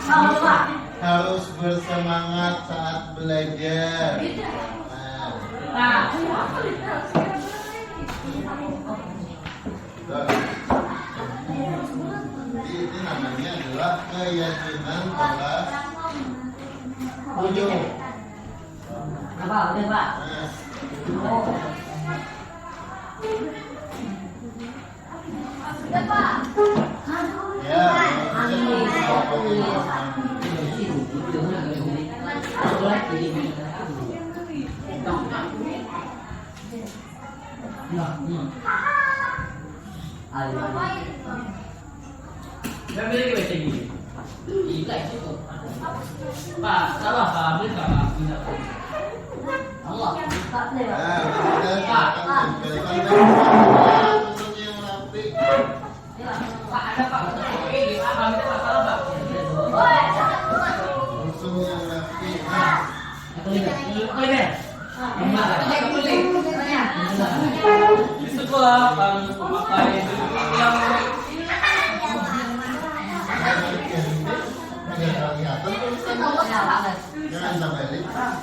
harus bersemangat saat belajar. Nah. Ini namanya adalah keyakinan kelas 7. Apa? Udah, Pak. Ya, Pak, salah Pak, beli Pak. Allah, tak boleh, Pak. Pak, ada Pak. Ini apa? Kita masalah Pak. Langsung yang rapi. Di sekolah Pak, pakai yang Jangan sampai lipat.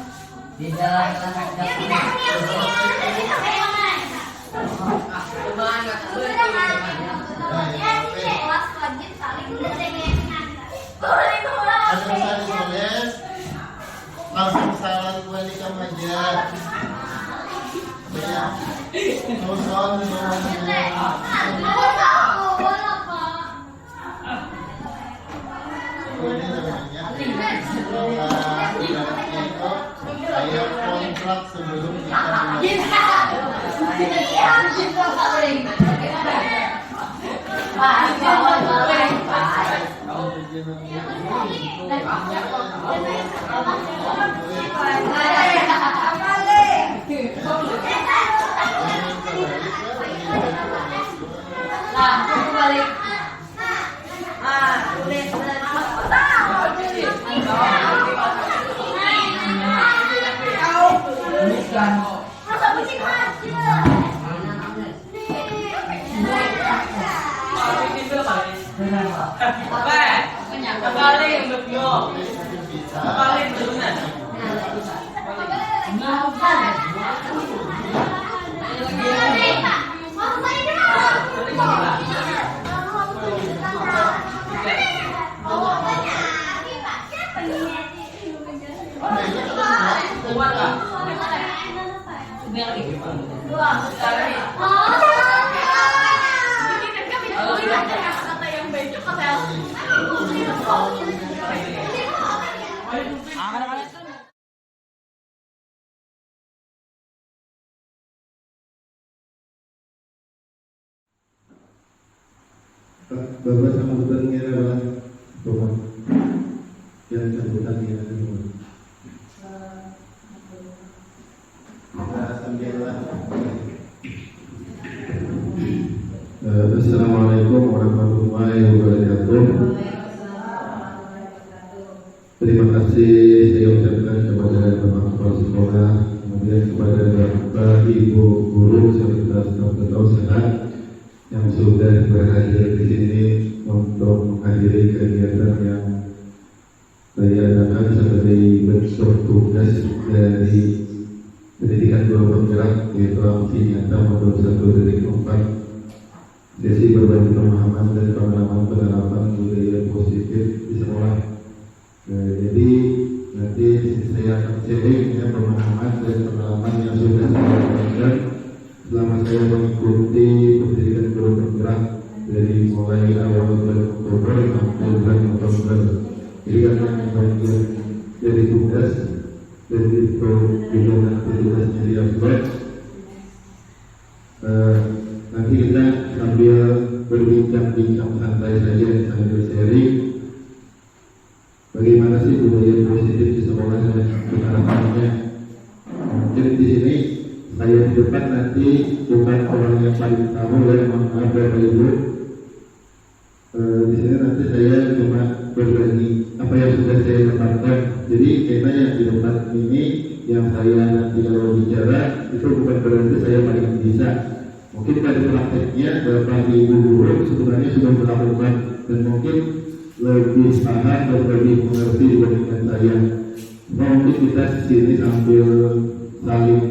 Di dalam langsung salat balik ke meja. Ya. Susun ini namanya saya kontrak sebelum kita Bapak sambutannya adalah Bapak yang sambutannya adalah Assalamualaikum warahmatullahi wabarakatuh. Terima kasih saya ucapkan kepada Bapak Kepala Sekolah, kemudian kepada Bapak Ibu Guru serta staf ketausahaan yang sudah berhadir di sini untuk menghadiri kegiatan yang saya adakan sebagai bentuk tugas dari pendidikan guru penggerak, yaitu aksi nyata modul 1.4 sesi berbagi pemahaman dan pengalaman penerapan budaya positif di sekolah. Jadi nanti saya akan sharing ya, pemahaman dan pengalaman yang sudah saya dapatkan selama saya mengikuti pendidikan guru penggerak dari mulai awal bulan Oktober sampai bulan November. Jadi karena bagian dari tugas dan itu juga nanti tugasnya di upload. Nanti kita sambil berbincang-bincang santai saja sambil sharing bagaimana sih budaya positif di sekolah dan penerapannya. Mungkin di sini saya di depan nanti bukan orang yang paling tahu ya, mohon maaf Bapak Ibu. Di sini nanti saya cuma berbagi apa yang sudah saya dapatkan. Jadi kayaknya yang di depan ini yang saya nanti kalau bicara itu bukan berarti saya paling bisa. Mungkin pada prakteknya Bapak Ibu guru sebenarnya sudah melakukan dan mungkin lebih paham dan lebih mengerti dibandingkan saya. Mungkin kita di sini sambil saling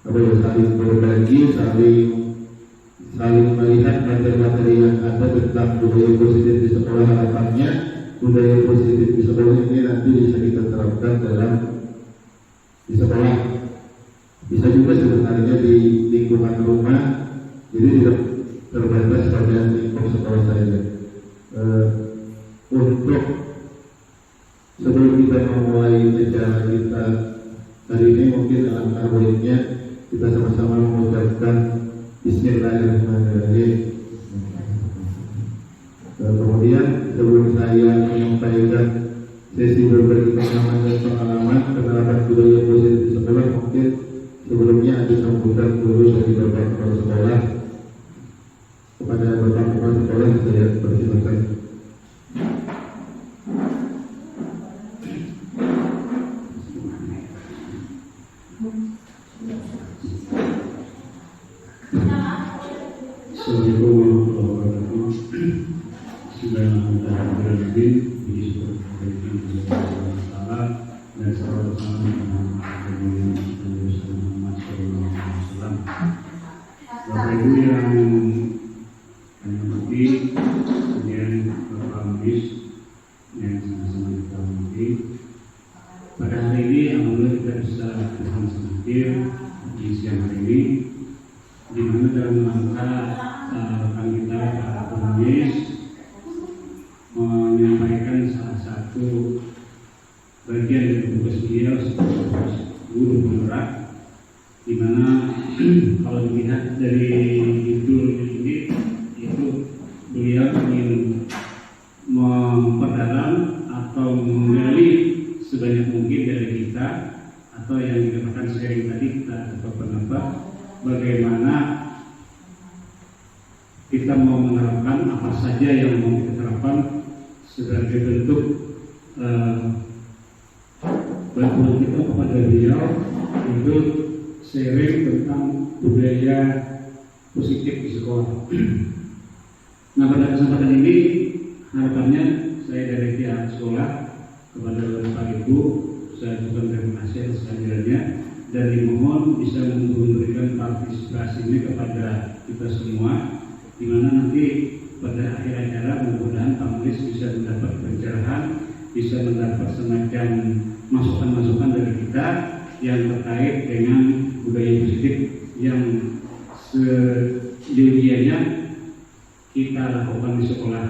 saling berbagi, saling melihat materi-materi yang ada tentang budaya positif di sekolah. Harapannya budaya positif di sekolah ini nanti bisa kita terapkan di sekolah. Bisa juga sebenarnya di lingkungan rumah, jadi tidak terbatas pada lingkup sekolah saja. Untuk sebelum kita memulai acara kita hari ini, mungkin dalam baiknya kita sama-sama mengucapkan Bismillahirrahmanirrahim. Kemudian sebelum saya menyampaikan sesi berbagi pengalaman penerapan budaya positif di sekolah, mungkin sebelumnya ada sambutan dulu dari Bapak Kepala Sekolah. Kepada Bapak Kepala Sekolah saya persilakan. Assalamualaikum warahmatullahi wabarakatuh. Bismillahirrahmanirrahim. Dan salam bersama dengan Muhammad SAW. Bapak Ibu yang kami hormati, kemudian Bapak Munis yang sama-sama kita hormati. Pada hari ini alhamdulillah kita bisa bersama-sama hadir di siang hari ini, di mana dalam rangka rekan kita Pak Munis menyampaikan salah satu bagian dari tugas beliau sebagai guru penggerak, di mana kalau dilihat dari judulnya ini, itu beliau ingin memperdalam atau menggali sebanyak mungkin dari kita, atau yang dikatakan sharing tadi kita atau pendapat bagaimana kita mau menerapkan apa saja yang mau kita terapkan sebagai bentuk bantuan kita kepada beliau untuk sharing tentang budaya positif di sekolah. Nah, pada kesempatan ini harapannya saya dari pihak sekolah kepada Bapak Ibu saya ucapkan terima kasih atas kehadirannya dan dimohon bisa memberikan partisipasi ini kepada kita semua, di mana nanti pada akhir acara mudah-mudahan Pak Munis bisa mendapat pencerahan, bisa mendapat semacam masukan-masukan dari kita yang terkait dengan budaya positif yang seyogianya kita lakukan di sekolah.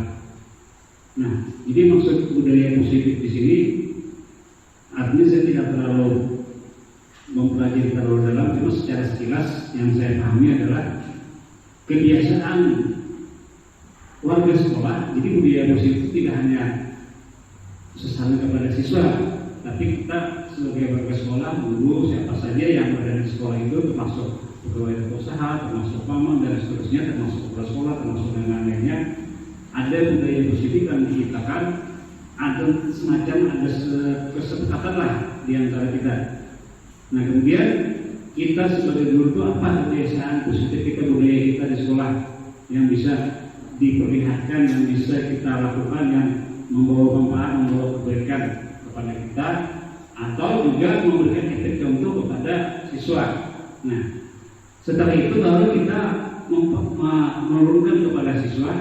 Nah, jadi maksud budaya positif di sini artinya saya tidak terlalu mempelajari terlalu dalam, cuma secara sekilas yang saya pahami adalah kebiasaan warga sekolah. Jadi budaya positif tidak hanya sesama kepada siswa, tapi kita sebagai warga sekolah, guru, siapa saja yang berada di sekolah itu, termasuk pegawai usaha, termasuk paman dan seterusnya, termasuk kepala sekolah, termasuk yang lainnya, ada budaya positif yang diciptakan, ada semacam kesepakatan lah di antara kita. Nah, kemudian kita sebagai guru itu apa kebiasaan positif kita, budaya kita di sekolah yang bisa diperlihatkan, yang bisa kita lakukan, yang membawa manfaat, membawa kebaikan kepada kita, atau juga memberikan efek contoh kepada siswa. Nah, setelah itu baru kita menurunkan kepada siswa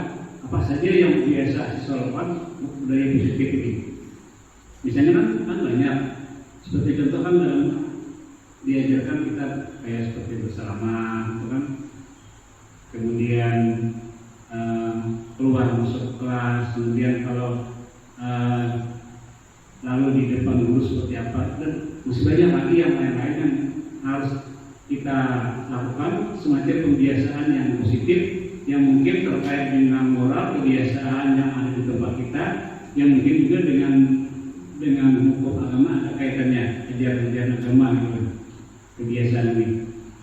apa saja yang biasa siswa lakukan budaya positif ini. Misalnya kan banyak, seperti contoh kan dalam diajarkan kita kayak seperti bersalaman, gitu kan. Kemudian keluar masuk kelas, kemudian kalau lalu di depan guru seperti apa, dan masih banyak lagi yang lain-lain yang harus kita lakukan, semacam pembiasaan yang positif yang mungkin terkait dengan moral, kebiasaan yang ada di tempat kita, yang mungkin juga dengan hukum agama ada kaitannya, ajaran-ajaran agama gitu, kebiasaan ini.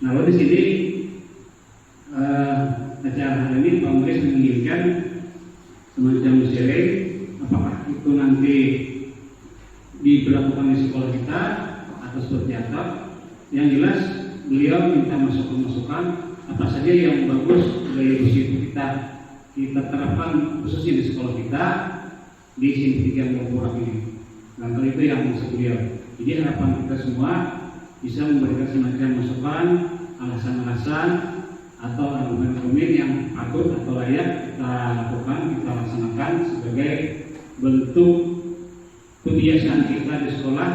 Nah, lalu di sini acara hari ini Pak Munis menginginkan semacam sharing, apakah itu nanti diberlakukan di sekolah kita atau seperti apa. Yang jelas beliau minta masukan-masukan apa saja yang bagus dari positif kita terapkan khususnya di sekolah kita, di Simplifikan Korporat ini. Dan itu yang maksud beliau. Jadi harapan kita semua bisa memberikan semacam masukan, alasan-alasan atau argumen-argumen yang patut atau layak kita lakukan, kita laksanakan sebagai bentuk kebiasaan kita di sekolah,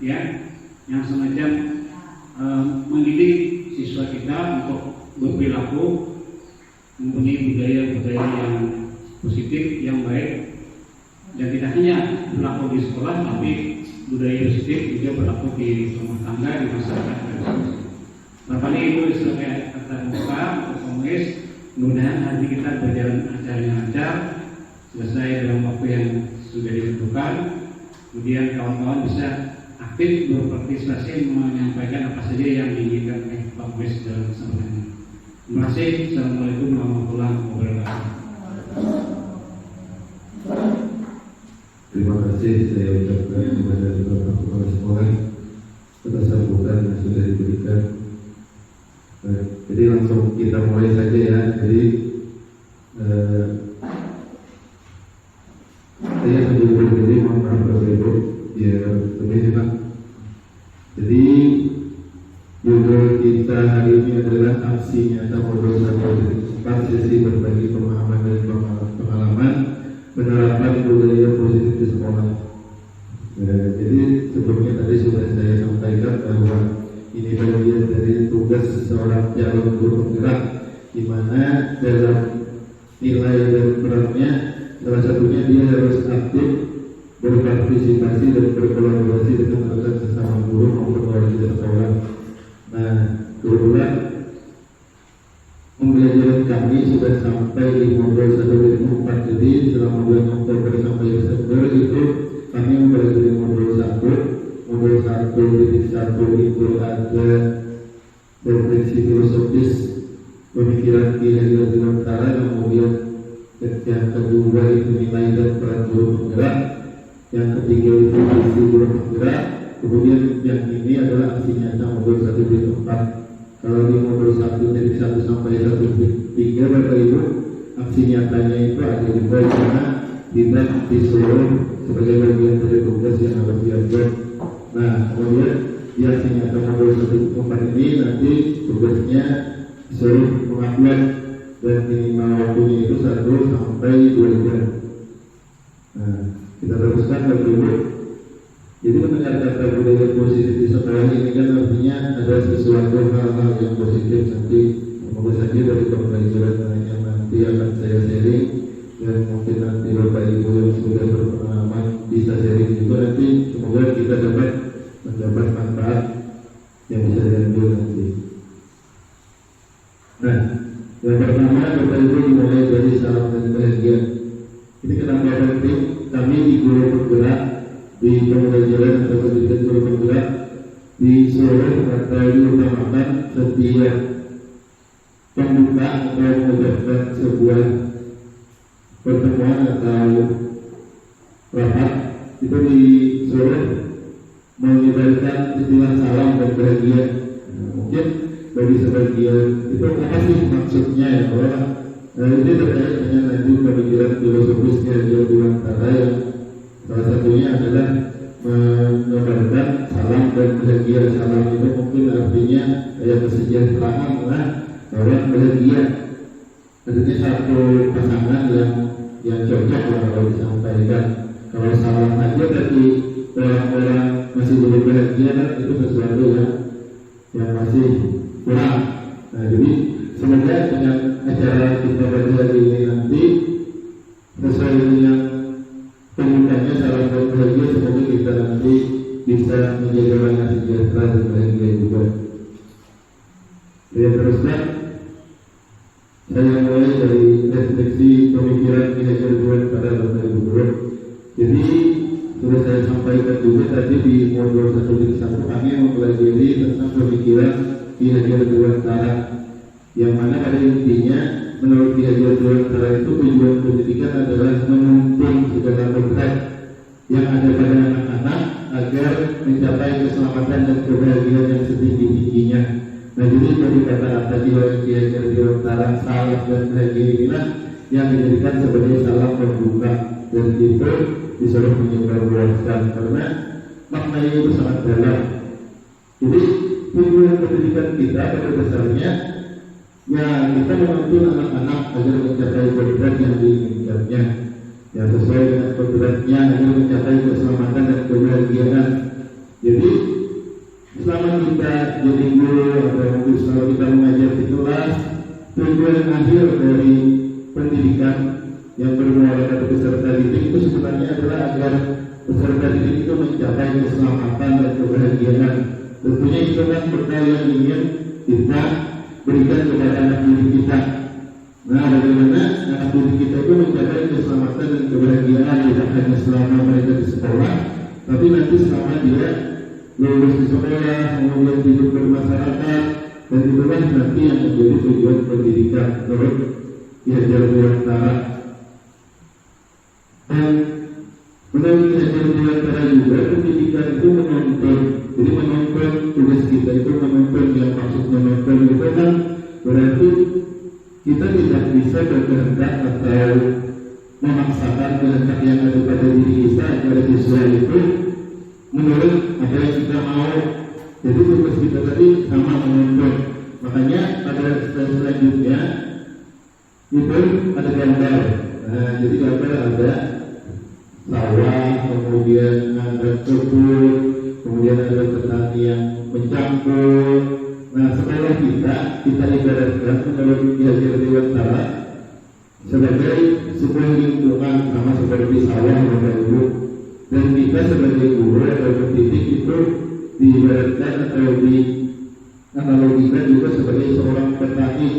ya, yang semacam mendidik siswa kita untuk berperilaku mempunyai budaya-budaya yang positif, yang baik, dan tidak hanya berlaku di sekolah, tapi budaya positif juga berlaku di rumah tangga, di masyarakat. Bapak Ibu sebagai kata buka untuk komunis, mudah-mudahan nanti kita berjalan acara yang lancar, selesai dalam waktu yang sudah ditentukan. Kemudian kawan-kawan bisa aktif berpartisipasi menyampaikan apa saja yang diinginkan oleh Pak Komunis dalam kesempatan ini. Terima kasih. Assalamualaikum warahmatullahi wabarakatuh. Terima kasih saya ucapkan kepada Bapak Kepala Sekolah atas sambutan yang sudah diberikan. Jadi langsung kita mulai saja ya. Jadi saya sambil berdiri, mohon maaf Bapak Ibu, ya ini Pak. Jadi judul kita hari ini adalah aksi nyata modul 1.4 sesi berbagi pemahaman dan pengalaman penerapan budaya positif di sekolah. Jadi sebelumnya tadi sudah saya sampaikan bahwa ini bagian dari tugas seorang calon guru penggerak, di mana dalam nilai dan perannya salah satunya dia harus aktif berpartisipasi dan berkolaborasi dengan rekan sesama guru maupun warga sekolah. Nah, kebetulan pembelajaran kami sudah sampai di modul 1.4. Jadi selama bulan Oktober sampai Desember itu kami mempelajari modul 1. Modul 1.1 itu ada refleksi filosofis pemikiran Ki Hajar Dewantara, kemudian yang kedua itu nilai dan peran guru penggerak, yang ketiga itu visi guru penggerak, kemudian yang ini adalah aksi nyata modul 1.4. Kalau di modul 1.1 sampai 1.3 Bapak Ibu, aksi nyatanya itu ada di bawah kita disuruh sebagai bagian dari tugas yang harus diajar. Nah, kemudian di aksi nyata modul 1.4 ini nanti tugasnya disuruh mengupload dan minimal waktunya itu 1 sampai 2 jam. Nah, kita teruskan Bapak Ibu. Jadi mendengar kata budaya positif di sekolah ini kan artinya ada sesuatu hal-hal yang positif. Nanti semoga saja dari pembelajaran yang nanti akan saya sharing, dan mungkin nanti Bapak Ibu yang sudah berpengalaman bisa sharing juga, nanti semoga kita dapat mendapat manfaat yang bisa diambil nanti. Nah, yang pertama Bapak Ibu dimulai dari salam dan bahagia. Ini kenapa penting? Kami di guru penggerak, di pembelajaran atau pendidikan guru penggerak disuruh atau diutamakan setiap pembuka atau mengucapkan sebuah pertemuan atau rapat itu disuruh menyebarkan istilah salam dan bahagia. Mungkin bagi sebagian itu apa sih maksudnya ya, bahwa ini terkait dengan nanti pemikiran filosofis Ki Hajar Dewantara yang salah satunya adalah menyebarkan salam dan bahagia. Salam itu mungkin artinya kayak kesejahteraan lah, orang bahagia. Artinya satu pasangan yang cocok lah kalau disampaikan. Kalau salam aja tapi orang-orang masih belum bahagia kan itu sesuatu yang masih kurang. Nah, jadi semoga dengan acara kita pada hari ini nanti sesuai dengan pembukanya salam dan bahagia, semoga kita nanti bisa menjadi orang yang sejahtera dan bahagia juga. Saya teruskan, saya mulai dari refleksi pemikiran Ki Hajar Dewantara Bapak Ibu Guru. Jadi sudah saya sampaikan juga tadi di modul 1.1 kami mempelajari tentang pemikiran Ki Hajar Dewantara, yang mana pada intinya menurut Ki Hajar Dewantara itu tujuan pendidikan adalah menuntun segala kodrat yang ada pada anak-anak agar mencapai keselamatan dan kebahagiaan yang setinggi-tingginya. Nah, jadi dari kata-kata Ki Hajar Dewantara salam dan bahagia inilah yang dijadikan sebagai salam pembuka. dan itu disuruh menyebarluaskan karena maknanya itu sangat dalam. Jadi tujuan pendidikan kita pada dasarnya ya kita menuntun anak-anak agar mencapai kodrat yang diinginkannya, yang sesuai dengan kodratnya agar mencapai keselamatan dan kebahagiaan. Jadi selama kita jadi guru atau mungkin selama kita mengajar di kelas, tujuan akhir dari pendidikan yang bermula dari peserta didik itu sebenarnya adalah agar peserta didik itu mencapai keselamatan dan kebahagiaan. Tentunya itu kan bekal yang ingin kita berikan kepada anak didik kita. Nah, bagaimana anak didik kita itu mencapai keselamatan dan kebahagiaan tidak hanya selama mereka di sekolah, tapi nanti selama dia lulus di sekolah, kemudian hidup bermasyarakat, dan itulah nanti yang menjadi tujuan pendidikan menurut Ki Haji Dewantara. Dan menurut Ki Haji Dewantara juga pendidikan itu menuntun. Jadi menuntun, tugas kita itu menuntun, yang maksudnya menuntun itu kan berarti kita tidak bisa berkehendak atau memaksakan kehendak yang ada pada diri kita agar sesuai itu menurut apa yang kita mau. Jadi tugas kita tadi sama menuntun. Makanya pada slide selanjutnya itu ada gambar. Nah, jadi gambar ada sawah, kemudian ada kebun, kemudian ada petani yang mencampur. Nah, sekolah kita ibaratkan menurut Ki Haji Dewantara sebagai sebuah lingkungan sama seperti sawah Bapak Ibu. Dan kita sebagai guru atau pendidik itu diibaratkan atau dianalogikan juga sebagai seorang petani.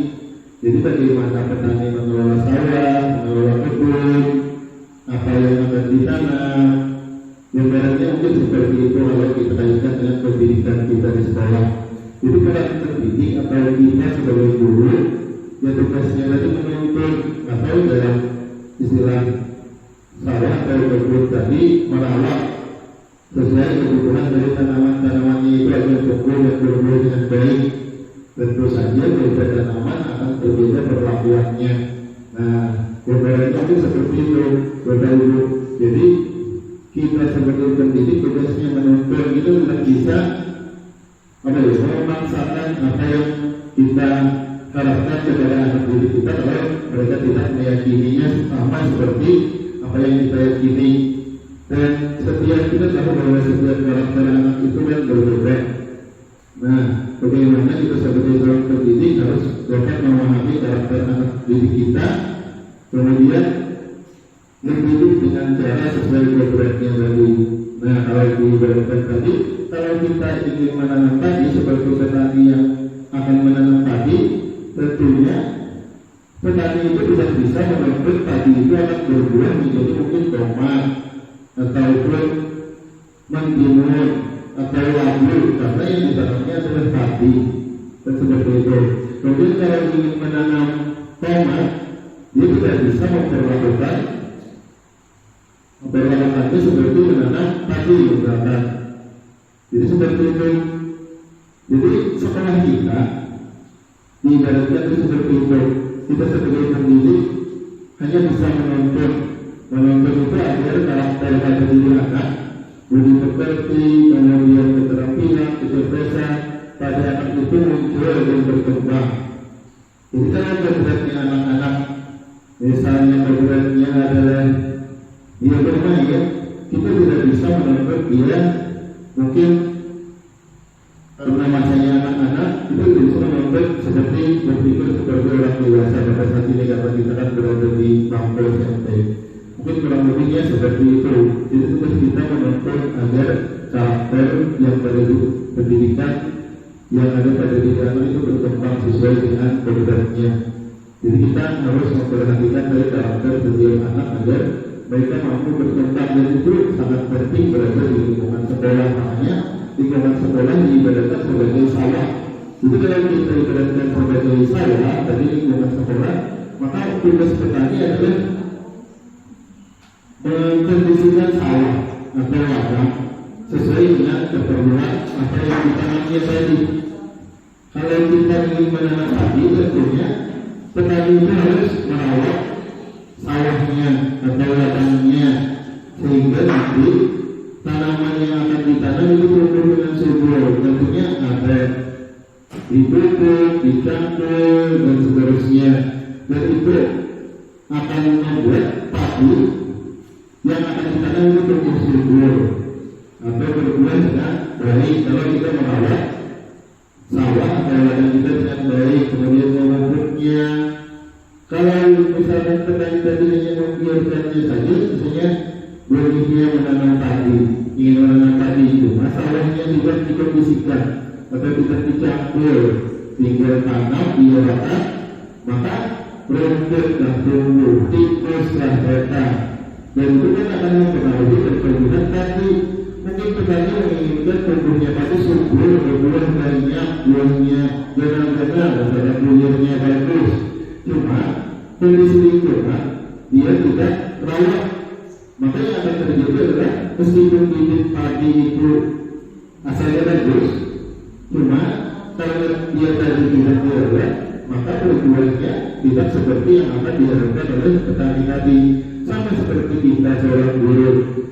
Jadi bagaimana petani mengelola sawah, mengelola kebun, apa yang akan ditanam. Ibaratnya mungkin seperti itu kalau kita kaitkan dengan pendidikan kita di sekolah. Jadi para pendidik atau kita sebagai guru yang tugasnya tadi menuntun atau dalam istilah sawah atau kebun tadi merawat sesuai kebutuhan dari tanaman-tanamannya itu agar tumbuh dan berbuah dengan baik. Tentu saja beda tanaman akan berbeda perlakuannya. Nah, ibaratnya itu seperti itu, Bapak Ibu. Jadi kita sebagai pendidik tugasnya menuntun itu tidak bisa memaksakan apa yang kita harapkan kepada anak didik kita kalau mereka tidak meyakininya sama seperti apa yang kita yakini. Dan setiap kita tahu bahwa setiap karakter anak itu kan berbeda. Nah, bagaimana kita sebagai seorang pendidik harus dapat memahami karakter anak didik kita, kemudian mendidik dengan cara sesuai kodratnya tadi. Nah, kalau diibaratkan tadi, kalau kita ingin menanam padi seperti petani yang akan menanam padi, tentunya petani itu tidak bisa menuntut padi itu akan berbuah menjadi mungkin tomat ataupun mentimun atau labu, karena yang ditanamnya adalah padi dan seperti itu. Kemudian kalau ingin menanam tomat, dia tidak bisa memperlakukannya seperti menanam padi misalkan. Jadi seperti itu. Jadi sekolah kita diibaratkan itu seperti itu. Kita sebagai pendidik hanya bisa menuntun itu agar karakter pada diri anak, budi pekerti, kemudian keterampilan, kecerdasan pada anak itu muncul dan berkembang. Jadi kalau kodratnya anak-anak, misalnya kodratnya adalah dia bermain, kita tidak bisa menuntut dia mungkin karena masanya anak-anak itu bisa menuntut seperti berpikir seperti orang dewasa pada saat ini karena kita kan berada di bangku SMP. Mungkin kurang lebihnya seperti itu. Jadi tugas kita menuntut agar karakter yang pada pendidikan yang ada pada diri anak itu berkembang sesuai dengan kodratnya. Jadi kita harus memperhatikan dari karakter setiap anak agar mereka mampu berkembang, dan itu sangat penting berada di lingkungan sekolah. Makanya lingkungan sekolah diibaratkan sebagai sawah. Jadi kalau kita ibaratkan sebagai sawah dari lingkungan sekolah, maka tugas petani adalah mengkondisikan sawah atau ladang sesuai dengan keperluan apa yang ditanamnya tadi. Kalau kita ingin menanam padi, tentunya petani itu harus merawat sawahnya atau ladangnya, sehingga nanti tanaman yang akan ditanam itu tumbuh dengan subur. Tentunya ada dipupuk, dicampur dan seterusnya, dan itu akan membuat padi yang akan ditanam itu tumbuh subur atau berbuah dengan baik. Kalau kita merawat sawah atau ladang kita dengan baik, kemudian memupuknya. Kalau misalkan petani tadi hanya membiarkannya saja, misalnya bolehnya menanam padi, ingin menanam padi itu, masalahnya tidak dikondisikan atau tidak dicampur, tinggal tanam dia rata, maka rumput dan tumbuh, tikuslah datang, dan itu kan akan mempengaruhi pertumbuhan padi. Mungkin petani menginginkan tumbuhnya padi subur, berbuah banyak, buahnya benar-benar, dan buahnya bagus. Cuma kondisi lingkungan dia tidak rawat, maka yang akan terjadi adalah meskipun bibit padi itu asalnya bagus, cuma kalau dia tadi tidak dirawat, maka perbuahannya tidak seperti yang akan diharapkan oleh petani tadi. Sama seperti kita seorang guru,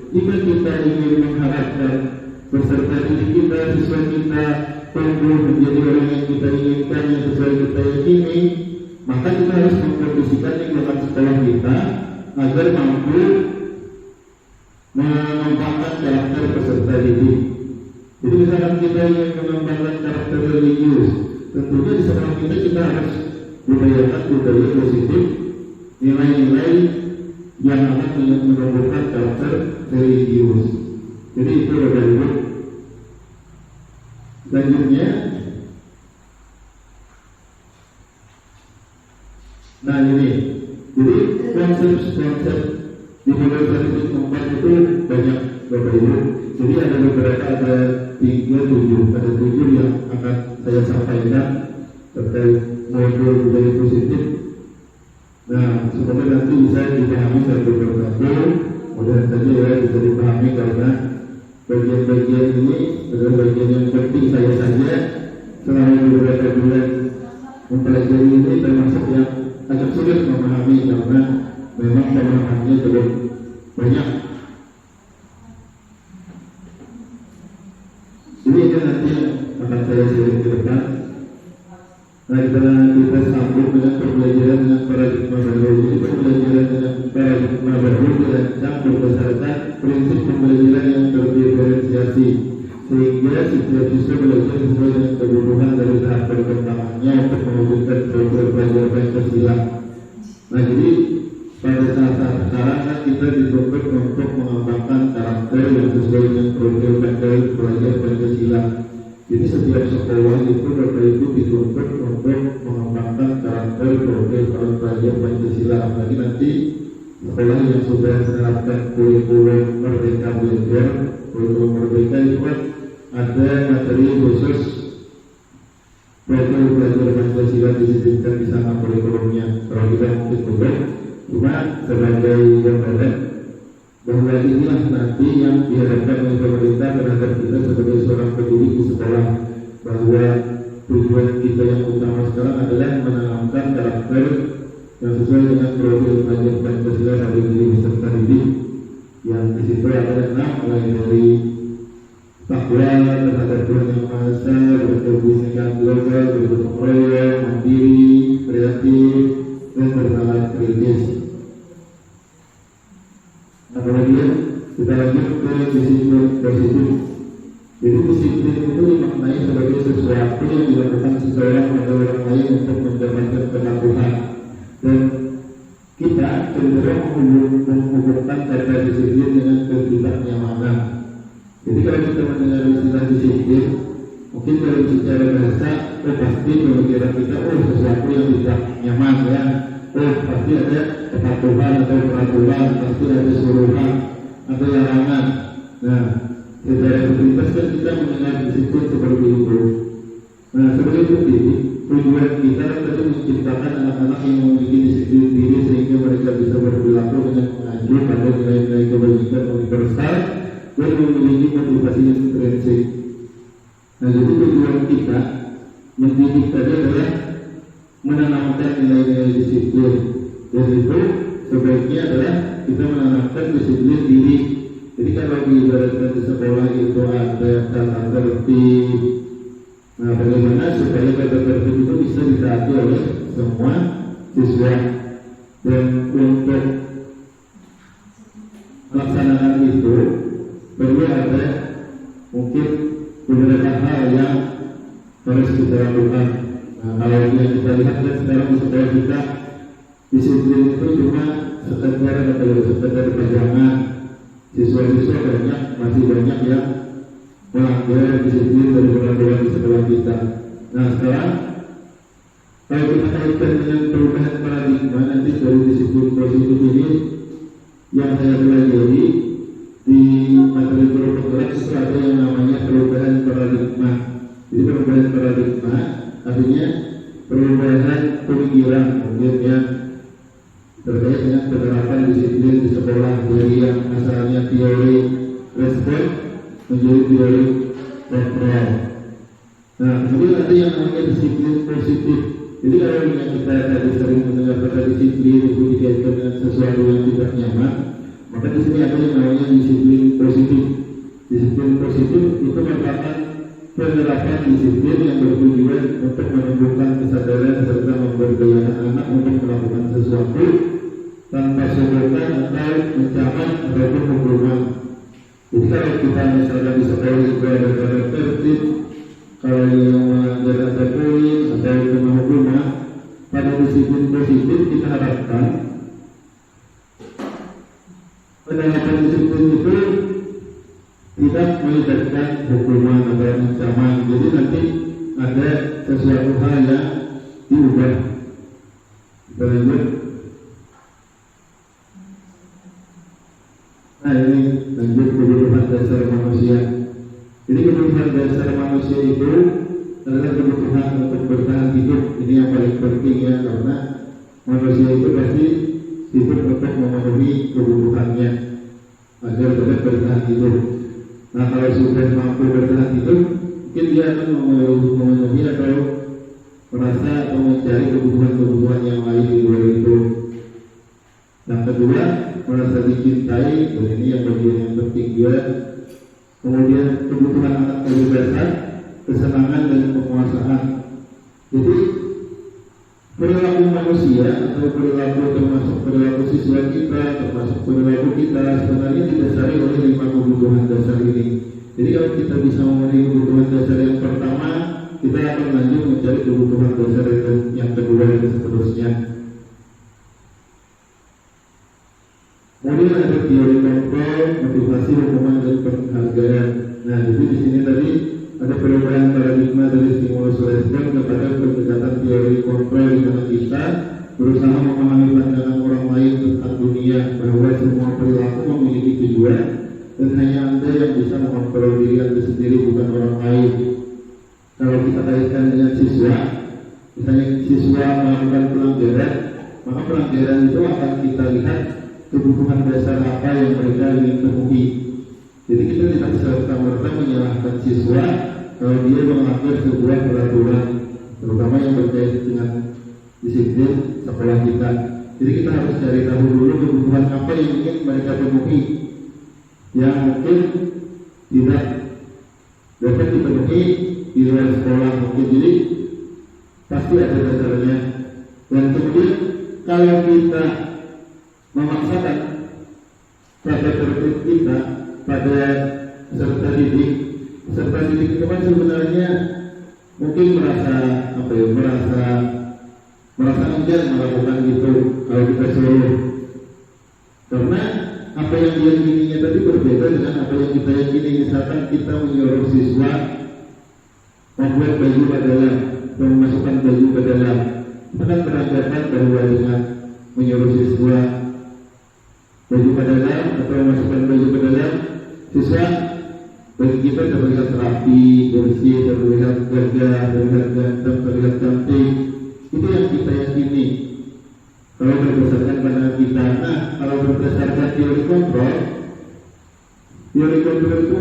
jika kita ingin mengharapkan peserta didik kita, siswa kita tumbuh menjadi orang yang kita inginkan, yang sesuai kita yakini, maka kita harus mengkondisikan lingkungan sekolah kita agar mampu mengembangkan karakter peserta didik. Jadi misalkan kita ingin mengembangkan karakter religius, tentunya di sekolah kita harus budayakan budaya positif, nilai-nilai yang akan menumbuhkan karakter religius. Jadi itu adalah dulu. Selanjutnya, nah ini, jadi konsep di model statistik 4 itu banyak Bapak Ibu. Jadi ada beberapa, ada 7 yang akan saya sampaikan terkait model budaya positif. Nah, semoga nanti bisa dipahami satu persatu. Mudah saja ya bisa dipahami, karena bagian-bagian ini adalah bagian yang penting. Saya saja selama beberapa bulan mempelajari ini termasuk yang agak sulit memahami, karena memang pemahamannya belum banyak. Ini nanti yang akan saya sharing ke depan. Nah, kita sambung dengan pembelajaran dengan paradigma baru. Jadi pembelajaran dengan paradigma baru dirancang berdasarkan prinsip pembelajaran yang terdiferensiasi, sehingga setiap siswa belajar sesuai dengan kebutuhan dari tahap perkembangannya untuk mewujudkan program belajar Pancasila. Nah, jadi pada saat sekarang kan kita dituntut untuk mengembangkan karakter yang sesuai dengan program belajar Pancasila. Jadi setiap sekolah itu Bapak Ibu dituntut untuk mengembangkan karakter program belajar Pancasila. Apalagi nanti sekolah yang sudah menerapkan kurikulum Merdeka Belajar, kurikulum Merdeka itu kan ada materi khusus program belajar Pancasila disebutkan di sana kurikulumnya. Kalau kita mungkin bukan, cuma sebagai gambaran bahwa inilah nanti yang diharapkan oleh pemerintah terhadap kita sebagai seorang pendidik di sekolah, bahwa tujuan kita yang utama sekarang adalah menanamkan karakter yang sesuai dengan profil belajar Pancasila bagi diri peserta didik, yang di situ ada 6, mulai dari takwa terhadap Tuhan Yang Maha Esa, berkebinekaan global, bergotong royong, mandiri, kreatif, dan bersalah kritis. Nah, kemudian kita lanjut ke disiplin positif. Jadi disiplin itu dimaknai sebagai sesuatu yang dilakukan seseorang atau orang lain untuk mendapatkan kepatuhan. Dan kita cenderung menghubungkan kata disiplin dengan ketidaknyamanan. Jadi kalau kita mendengar istilah disiplin, mungkin kalau secara bahasa, pasti pemikiran kita, sesuatu yang tidak nyaman ya. Pasti ada kepatuhan atau peraturan, pasti ada suruhan atau larangan. Nah, secara sepintas kan kita mendengar disiplin seperti itu. Nah, sebagai bukti, tujuan kita tadi menciptakan anak-anak yang memiliki disiplin diri sehingga mereka bisa berperilaku dengan mengacu pada nilai-nilai kebajikan universal dan memiliki motivasi intrinsik. Nah, jadi tujuan kita mendidik tadi adalah menanamkan nilai-nilai disiplin, dan itu sebaiknya adalah kita menanamkan disiplin diri. Jadi kalau diibaratkan di sekolah itu ada tata tertib, nah bagaimana supaya tata tertib itu bisa ditaati oleh semua siswa, dan untuk melaksanakan itu perlu ada mungkin beberapa hal yang harus kita lakukan. Nah, kalau yang kita lihat kan sekarang di sekolah kita disiplin itu cuma sekedar pegangan. Siswa-siswa masih banyak yang melanggar disiplin dari peraturan di sekolah kita. Nah sekarang kalau kita kaitkan dengan perubahan paradigma nanti dari disiplin positif ini, yang saya pelajari di materi guru penggerak itu ada yang namanya perubahan paradigma. Jadi perubahan paradigma artinya perubahan pemikiran mungkin yang terkait dengan penerapan disiplin di sekolah, dari yang asalnya teori respon menjadi teori kontrol. Nah kemudian ada yang namanya disiplin positif. Jadi kalau yang kita tadi sering mendengar kata disiplin itu dikaitkan dengan sesuatu yang tidak nyaman, maka di sini ada yang namanya disiplin positif. Disiplin positif itu merupakan penerapan disiplin yang bertujuan untuk menumbuhkan kesadaran serta memberdayakan anak untuk melakukan sesuatu tanpa sungguhan atau ancaman ataupun hukuman. Jadi kalau kita misalnya di sekolah itu ada tata tertib, kalau yang melanggar ada poin atau kena hukuman, pada disiplin positif kita harapkan penerapan disiplin itu tidak melibatkan hukuman atau ancaman. Jadi nanti ada sesuatu hal yang diubah. Lanjut. Nah ini lanjut kebutuhan dasar manusia. Jadi kebutuhan dasar manusia itu adalah kebutuhan untuk bertahan hidup. Ini yang paling penting ya, karena manusia itu pasti hidup untuk memenuhi kebutuhannya agar dapat bertahan hidup. Nah kalau sudah mampu bertahan hidup, mungkin dia akan memenuhi atau merasa atau mencari kebutuhan-kebutuhan yang lain di luar itu. Yang kedua, merasa dicintai, dan ini yang bagian yang penting juga. Kemudian kebutuhan anak kebebasan, kesenangan dan penguasaan. Jadi perilaku manusia atau perilaku termasuk perilaku siswa kita, termasuk perilaku kita sebenarnya didasari oleh 5 kebutuhan dasar ini. Jadi kalau kita bisa memenuhi kebutuhan dasar yang pertama, kita akan lanjut mencari kebutuhan dasar yang kedua dan seterusnya. Kemudian ada teori kontrol, motivasi, hukuman dan penghargaan. Nah, jadi di sini tadi ada perubahan paradigma dari stimulus respon kepada pendekatan teori kontrol, di mana kita berusaha memahami pandangan orang lain tentang dunia, bahwa semua perilaku memiliki tujuan dan hanya Anda yang bisa mengontrol diri Anda sendiri, bukan orang lain. Kalau kita kaitkan dengan siswa, misalnya siswa melakukan pelanggaran, maka pelanggaran itu akan kita lihat kebutuhan dasar apa yang mereka ingin penuhi. Jadi kita tidak serta-merta menyalahkan siswa kalau dia melanggar sebuah peraturan, terutama yang berkaitan dengan disiplin sekolah kita. Jadi kita harus cari tahu dulu kebutuhan apa yang ingin mereka penuhi, yang mungkin tidak dapat dipenuhi di luar sekolah mungkin. Jadi pasti ada dasarnya. Dan kemudian kalau kita memaksakan tata tertib kita pada peserta didik itu kan sebenarnya mungkin merasa enggan melakukan itu kalau kita suruh, karena apa yang dia yakininya tadi berbeda dengan apa yang kita yakini. Misalkan kita menyuruh siswa membuat baju ke dalam, memasukkan baju ke dalam, kita kan beranggapan bahwa dengan menyuruh siswa baju ke dalam atau memasukkan baju ke dalam, siswa bagi kita terlihat rapi, bersih, terlihat gagah, terlihat ganteng, terlihat cantik. Itu yang kita yakini kalau berdasarkan pandangan kita. Nah, kalau berdasarkan teori kontrol itu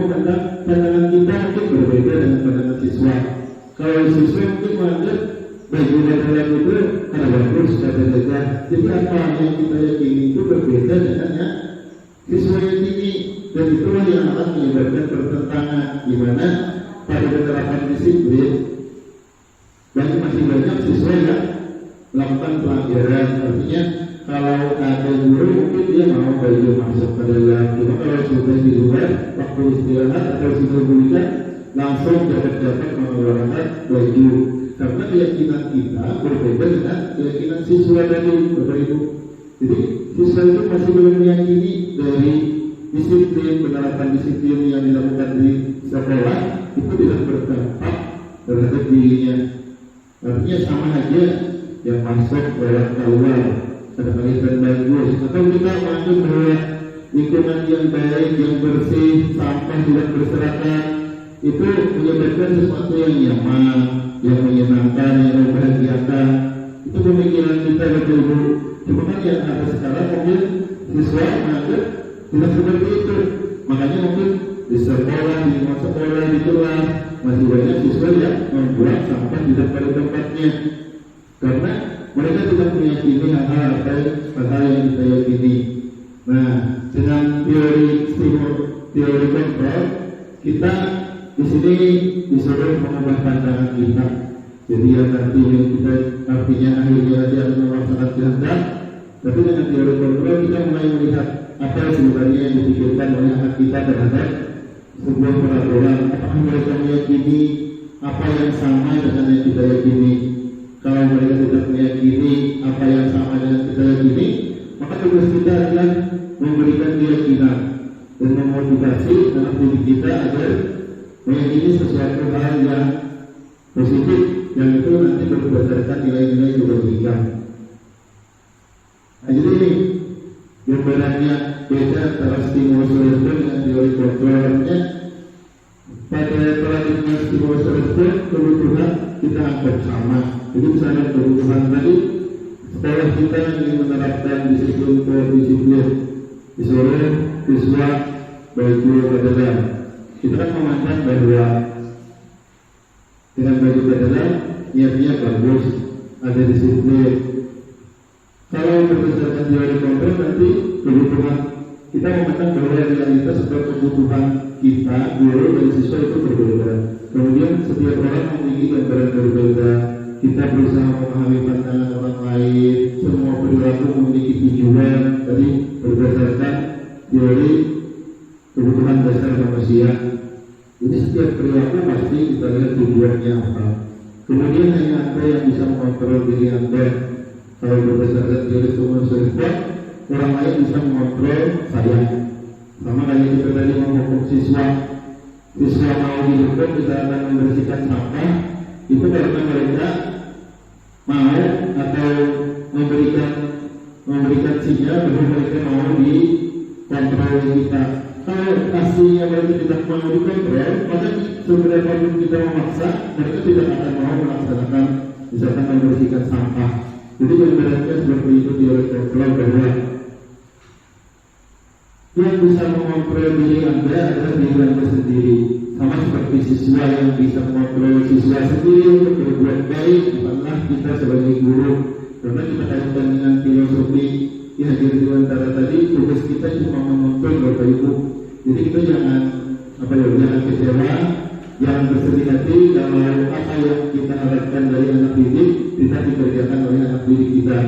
pandangan kita mungkin berbeda dengan pandangan siswa. Kalau siswa mungkin menganggap baju dalam itu ada bagus, ada jajan. Jadi apa yang kita yakini itu berbeda dengan yang siswa yakini, dan itulah yang akan menyebabkan pertentangan di mana pada penerapan disiplin masih banyak siswa yang melakukan pelanggaran. Artinya kalau ada guru mungkin dia mau baju masuk ke dalam, cuma kalau sudah di luar waktu istirahat atau sudah bulan langsung dapat mengeluarkan baju, karena keyakinan kita berbeda dengan keyakinan siswa tadi, Bapak Ibu. Jadi siswa itu masih belum meyakini dari disiplin, penerapan disiplin yang dilakukan di sekolah itu tidak berdampak terhadap dirinya. Artinya sama aja yang masuk lewat keluar, ada kaitan bagus, atau kita masuk bahwa lingkungan yang baik, yang bersih, sampah tidak berserakan, itu menyebabkan sesuatu yang nyaman, yang menyenangkan, yang membahagiakan. Itu pemikiran kita, Bapak Ibu. Cuma kan yang ada sekarang mungkin siswa menganggap tidak seperti itu. Makanya mungkin di sekolah, di rumah sekolah, di kelas masih banyak siswa yang membuang sampah tidak pada tempatnya, karena mereka tidak meyakini hal-hal yang kita yakini. Nah, dengan teori kontrol, kita di sini disuruh mengubah pandangan kita. Jadi yang nanti yang kita artinya akhirnya dia melaksanakan kehendak, tapi dengan teori kontrol kita mulai melihat apa yang sebenarnya yang dipikirkan oleh anak kita terhadap sebuah peraturan. Apakah mereka meyakini apa yang sama dengan yang kita yakini? Kalau mereka tidak meyakini apa yang sama dengan kita yakini, maka tugas kita adalah memberikan keyakinan dan memotivasi anak didik kita agar meyakini sesuatu hal yang positif, yang itu nanti berdasarkan nilai-nilai kebaikan. Nah, jadi ini gambarannya beda antara stimulus respon dengan teori kontrolnya. Pada paradigma stimulus respon, kebutuhan kita anggap sama. Jadi misalnya kebutuhan tadi, sekolah kita ingin menerapkan disiplin disuruh siswa baju badalan. Kita kan memandang bahwa dengan baju badalan niatnya bagus, ada disiplin. Kalau berdasarkan teori kontrol nanti kebutuhan kita memandang bahwa realitas atau kebutuhan kita, guru dan siswa itu berbeda. Kemudian setiap orang memiliki gambaran berbeda. Kita berusaha memahami pandangan orang lain. Semua perilaku memiliki tujuan. Tadi berdasarkan teori kebutuhan dasar manusia. Jadi setiap perilaku pasti kita lihat tujuannya apa. Kemudian hanya Anda yang bisa mengontrol diri Anda. Kalau berdasarkan teori stimulus respon, orang lain bisa mengontrol saya. Sama kayak kita tadi menghukum siswa mau dihukum, kita akan membersihkan sampah. Itu karena mereka mau atau memberikan sinyal bahwa mereka mau dikontrol kita. Kalau aslinya mereka tidak mau dikontrol, maka seberapa pun kita memaksa, mereka tidak akan mau melaksanakan, misalkan membersihkan sampah. Jadi gambarannya seperti itu teori kontrol, bahwa yang bisa mengontrol diri Anda adalah diri Anda sendiri. Sama seperti siswa yang bisa mengontrol siswa sendiri untuk berbuat baik, bukanlah kita sebagai guru. Karena kita kaitkan dengan filosofi yang hadir di antara tadi, tugas kita cuma menuntun, Bapak Ibu. Jadi kita jangan kecewa, jangan bersedih hati kalau apa yang kita harapkan dari anak didik tidak dikerjakan oleh anak didik kita.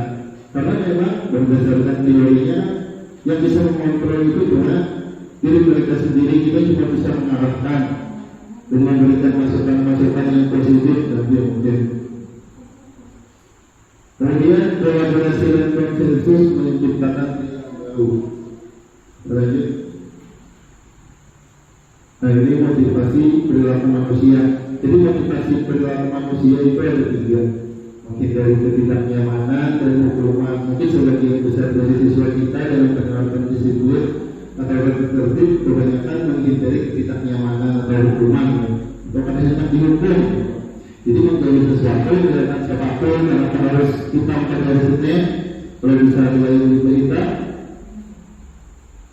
Karena memang berdasarkan teorinya, yang bisa mengontrol itu cuma diri mereka sendiri. Kita cuma bisa mengarahkan dan memberikan masukan-masukan yang positif dan yang mungkin. Kemudian kolaborasi dan konsensus menciptakan yang baru. Lanjut. Nah, ini motivasi perilaku manusia. Jadi motivasi perilaku manusia itu ada tiga. Mungkin dari ketidaknyamanan dan hukuman. Mungkin sebagian besar dari siswa kita dalam penerapan disiplin atau tertib kebanyakan menghindari ketidaknyamanan atau hukuman. Atau karena hendak dihukum. Jadi menjadi sesuatu dengan siapapun, karena harus kita mempelajarinya, kalau bisa dilayani kita.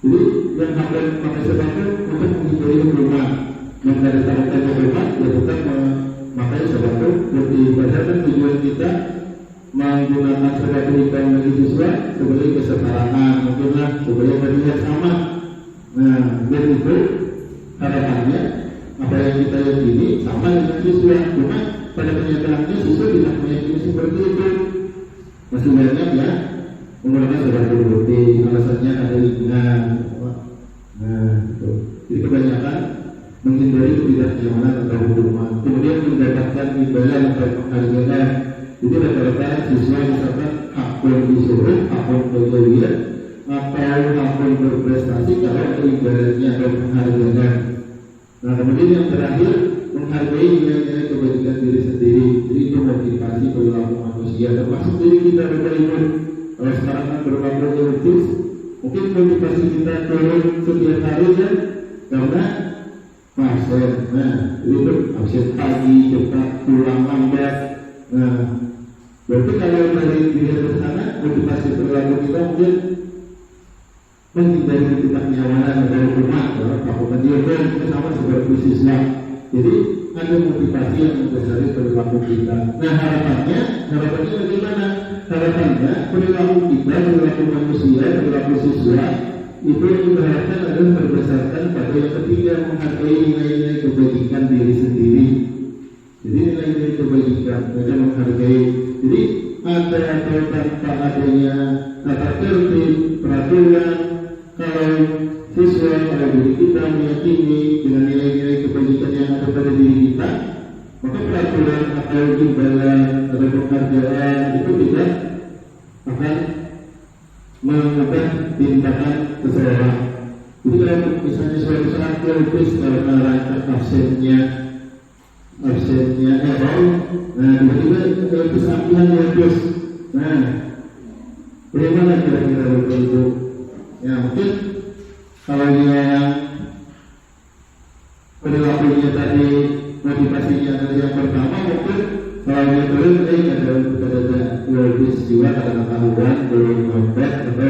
Jadi yang akan pakai sesuatu untuk menghindari hukuman. Mencari hukuman, ya tetap makanya sebab itu lebih berdasarkan tujuan kita menggunakan sertifikat bagi siswa sebagai kesetaraan, mungkinlah supaya terlihat sama. Nah, dan itu harapannya apa yang kita yakini sama dengan siswa, cuma pada kenyataannya siswa tidak meyakini seperti itu. Masih banyak ya menggunakan sertifikat bukti, alasannya ada lingan. Nah, itu. Jadi kebanyakan menghindari ketidaknyamanan atau hukuman, kemudian mendapatkan imbalan atau penghargaan. Jadi rata-rata siswa misalkan hakun disuruh, hakun berjaya, atau hakun berprestasi kalau ada imbalannya atau penghargaan. Nah, kemudian yang terakhir menghargai nilai-nilai kebajikan diri sendiri. Jadi itu motivasi perilaku manusia, termasuk diri kita berperilaku. Kalau sekarang kan berlaku etis, mungkin motivasi kita turun setiap hari ya, karena absen. Nah, itu absen pagi, cepat pulang lambat. Nah, berarti kalau dari diri ke sana motivasi perilaku kita mungkin menghindari ketidaknyamanan atau hukuman, melakukan diam kita sama seperti siswa. Jadi ada motivasi yang mendasari perilaku kita. Nah, harapannya bagaimana? Harapannya perilaku kita, perilaku manusia, perilaku siswa itu yang kita harapkan adalah berdasarkan pada yang ketiga, menghargai nilai-nilai kebajikan diri sendiri. Jadi nilai-nilai kebajikan mereka menghargai. Jadi ada atau tanpa adanya tata tertib, peraturan, kalau siswa atau diri kita meyakini dengan nilai-nilai kebajikan yang ada pada diri kita, maka peraturan atau imbalan atau penghargaan itu tidak akan mengubah tindakan seseorang. Jadi kalau misalnya suatu saat kelupis karena rangka absennya error, nah tiba-tiba kelupis ambilan terus. Nah, bagaimana kira-kira itu? Ya mungkin kalau dia perilakunya tadi motivasinya adalah yang pertama, mungkin kalau dia turun ada kelupis juga karena ketahuan belum nyopet atau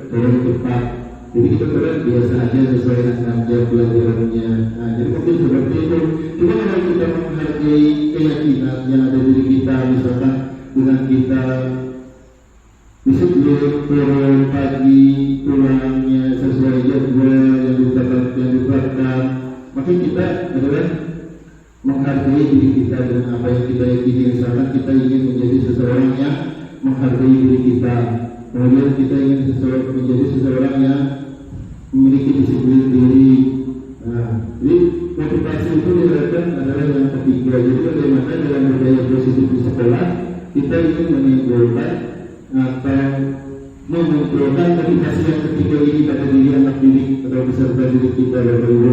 belum cepat. Jadi kita turun biasa aja sesuai dengan jam pelajarannya. Nah, jadi mungkin seperti itu. Cuma kalau kita menghargai keyakinan yang ada di diri kita, misalkan dengan kita disiplin turun pagi, pulangnya sesuai jadwal yang ditetapkan, maka kita adalah menghargai diri kita dengan apa yang kita yakini. Misalkan kita ingin menjadi seseorang yang menghargai diri kita, kemudian kita ingin menjadi seseorang yang memiliki disiplin diri. Nah, jadi motivasi itu diharapkan adalah yang ketiga. Jadi bagaimana dalam budaya positif di sekolah kita ingin menimbulkan atau memunculkan motivasi yang ketiga ini pada diri anak didik atau peserta didik kita Bapak Ibu.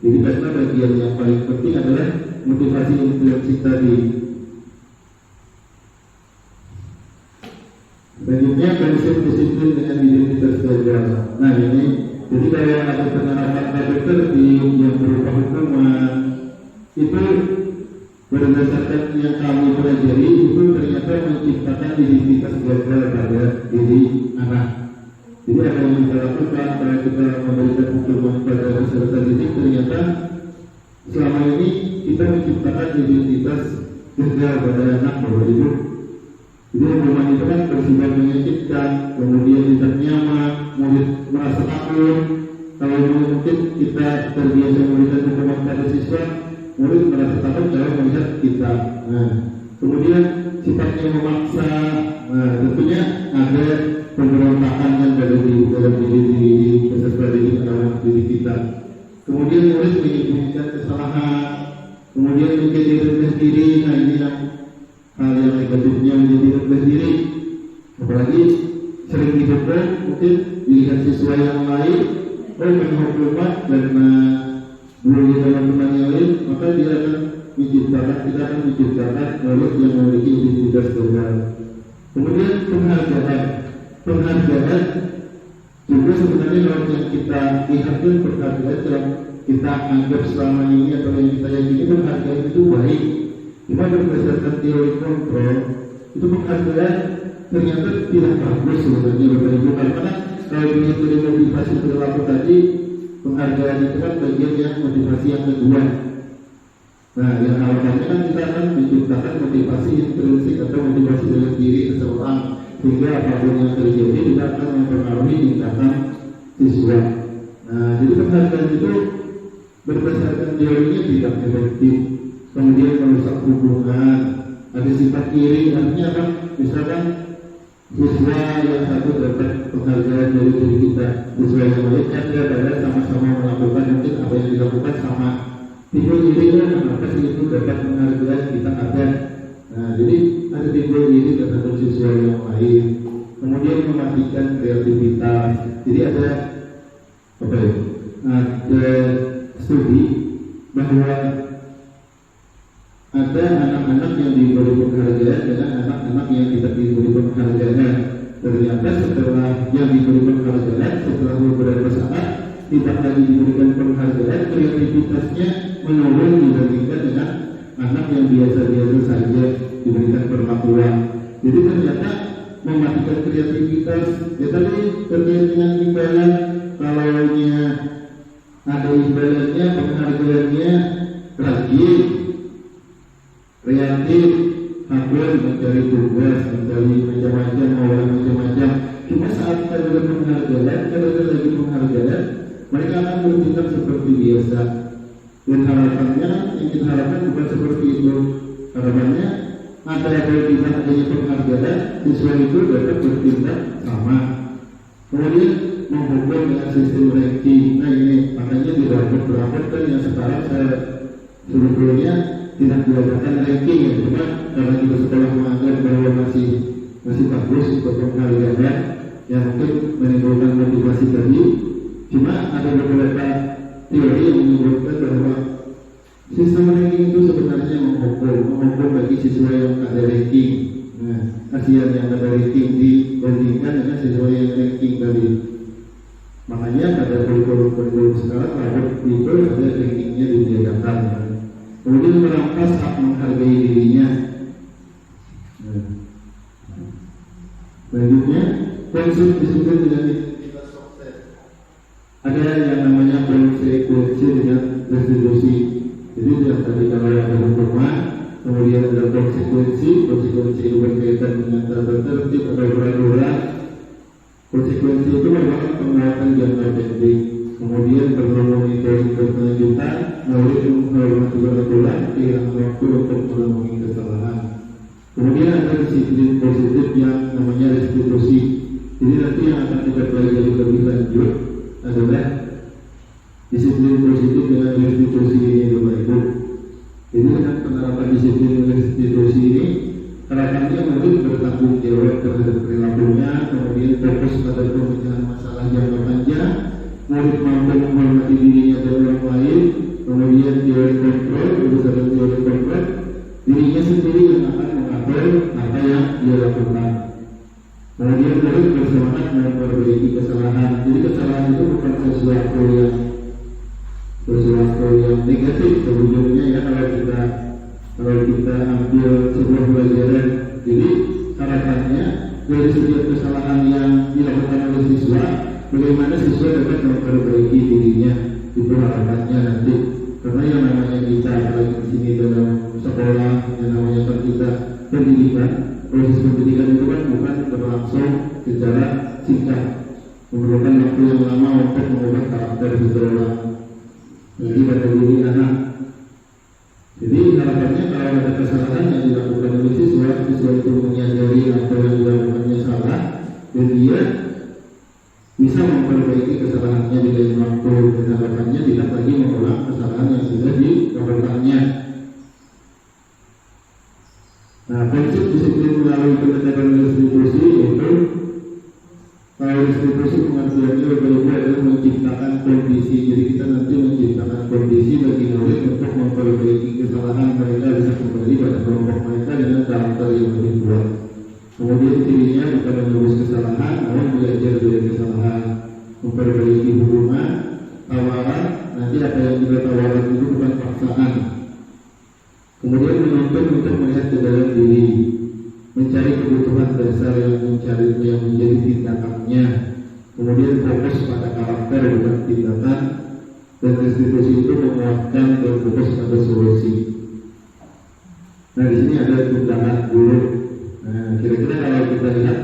Jadi karena bagian yang paling penting adalah motivasi intrinsik tadi. Selanjutnya konsep disiplin dengan identitas belajar. Nah ini, jadi kalau ada penerapan tata tertib yang berupa hukuman, itu berdasarkan yang kami pelajari itu ternyata menciptakan identitas belajar pada diri anak. Jadi apa yang kita lakukan kalau kita memberikan hukuman pada peserta didik, ternyata selama ini kita menciptakan identitas belajar pada anak Bapak Ibu. Jadi hukuman itu kan bersifat menyakitkan, kemudian tidak nyaman, murid merasa takut. Kalau mungkin kita terbiasa memberikan hukuman pada siswa, murid merasa takut kalau melihat kita. Nah, kemudian sifatnya memaksa. Nah, tentunya ada pemberontakan yang ada di dalam diri peserta didik anak didik kita. Kemudian murid menyembunyikan kesalahan, kemudian menjadi rendah diri. Nah, ini yang hal yang negatifnya menjadi rendah diri. Apalagi sering dihukum, mungkin dilihat siswa yang lain, hukuman karena bully teman-teman yang lain, maka dia akan menciptakan murid yang memiliki identitas tunggal. Kemudian penghargaan juga sebenarnya kalau yang kita lihatkan penghargaan yang kita anggap selama ini atau yang kita yakini penghargaan itu baik. Cuma berdasarkan teori kontrol itu penghargaan ternyata tidak bagus sebenarnya Bapak Ibu, karena kalau mengikuti motivasi perilaku tadi, penghargaan itu kan bagian yang motivasi yang kedua. Nah, yang harapannya kan kita akan menciptakan motivasi intrinsik atau motivasi dalam diri seseorang sehingga apapun yang terjadi tidak akan mempengaruhi tindakan siswa. Nah, jadi penghargaan itu berdasarkan teorinya tidak efektif, kemudian merusak hubungan, ada sifat iri, artinya apa? Misalkan siswa yang satu dapat penghargaan dari diri kita, siswa yang lain kan dia pada sama-sama melakukan mungkin apa yang dilakukan sama. Timbul iri kan kenapa sih itu dapat penghargaan kita ada. Nah, jadi ada timbul iri terhadap siswa yang lain. Kemudian mematikan kreativitas. Jadi ada apa ya? Ada studi bahwa ada anak-anak yang diberi penghargaan dengan anak-anak yang tidak diberi penghargaan. Ternyata setelah yang diberi penghargaan, setelah beberapa saat tidak lagi diberikan penghargaan, kreativitasnya menurun dibandingkan dengan anak yang biasa-biasa saja diberikan perlakuan. Jadi ternyata mematikan kreativitas. Ya tadi terkait dengan imbalan, kalau ada imbalannya, penghargaannya rajin, kreatif, hampir mencari tugas, mencari macam-macam, orang macam-macam. Cuma saat kita dapat penghargaan, kalau ada lagi penghargaan, mereka akan bertindak seperti biasa. Dan harapannya, yang kita harapkan bukan seperti itu. Harapannya, ada tidak adanya penghargaan, siswa itu dapat bertindak sama. Kemudian menghukum dengan sistem ranking. Nah ini makanya di rapor-rapor kan yang sekarang saya sebetulnya tidak dilakukan ranking ya, cuma karena kita sekolah menganggap bahwa masih bagus untuk penghargaan yang mungkin menimbulkan motivasi tadi. Cuma ada beberapa teori yang menyebutkan bahwa sistem ranking itu sebenarnya menghukum bagi siswa yang ada ranking. Nah, kasihan yang ada ranking dibandingkan dengan siswa yang ranking tadi. Makanya pada kurikulum sekarang rapor itu ada rankingnya ditiadakan. Kemudian merampas hak menghargai dirinya. Selanjutnya, konsep disebut dengan identitas sukses. Ada yang namanya konsekuensi dengan restitusi. Jadi yang tadi kalau ada hukuman, kemudian ada konsekuensi itu berkaitan dengan tata tertib atau peraturan. Konsekuensi itu merupakan penguatan jangka pendek. Kemudian perlu monitoring berkelanjutan, murid menghormati peraturan, kehilangan waktu untuk menemui kesalahan. Kemudian ada disiplin positif yang namanya restitusi. Jadi nanti yang akan kita pelajari lebih lanjut adalah disiplin positif dengan restitusi ini Bapak Ibu. Jadi dengan penerapan disiplin restitusi ini, harapannya murid bertanggung jawab terhadap perilakunya, kemudian fokus pada pemecahan masalah jangka panjang, murid mampu menghormati dirinya dan orang lain, kemudian teori kontrol, berdasarkan teori kontrol, dirinya sendiri yang akan mengatur apa yang dia lakukan. Kemudian murid bersemangat memperbaiki kesalahan. Jadi kesalahan itu bukan sesuatu yang negatif sebetulnya ya kalau kita ambil sebuah pelajaran. Jadi harapannya dari setiap kesalahan yang dilakukan oleh siswa, bagaimana siswa dapat memperbaiki dirinya, itu harapannya nanti. Karena yang namanya kita apalagi di sini dalam sekolah, yang namanya kita pendidikan, proses pendidikan itu kan bukan berlangsung secara singkat, memerlukan waktu yang lama untuk mengubah karakter seseorang. Jadi pada diri anak. Jadi harapannya kalau ada kesalahan yang dilakukan oleh siswa itu menyadari apa yang dilakukannya salah, dan dia bisa memperbaiki kesalahannya di dalam waktu, dan harapannya tidak lagi mengulang kesalahan yang sudah dilakukannya. Nah, prinsip disiplin melalui pendekatan restitusi yaitu kalau restitusi pengertiannya berbeda adalah menciptakan kondisi. Jadi kita nanti menciptakan kondisi bagi murid untuk memperbaiki kesalahan mereka, bisa kembali pada kelompok mereka dengan karakter yang lebih kuat. Kemudian cirinya bukan menebus kesalahan, namun belajar dari kesalahan, memperbaiki hubungan, tawaran. Nanti apa yang kita tawaran itu bukan paksaan. Kemudian menuntut untuk melihat ke dalam diri, mencari kebutuhan dasar yang menjadi tindakannya. Kemudian fokus pada karakter bukan tindakan, dan restitusi itu menguatkan dan fokus pada solusi. Nah di sini ada tunjangan guru. Nah kira-kira kalau kita lihat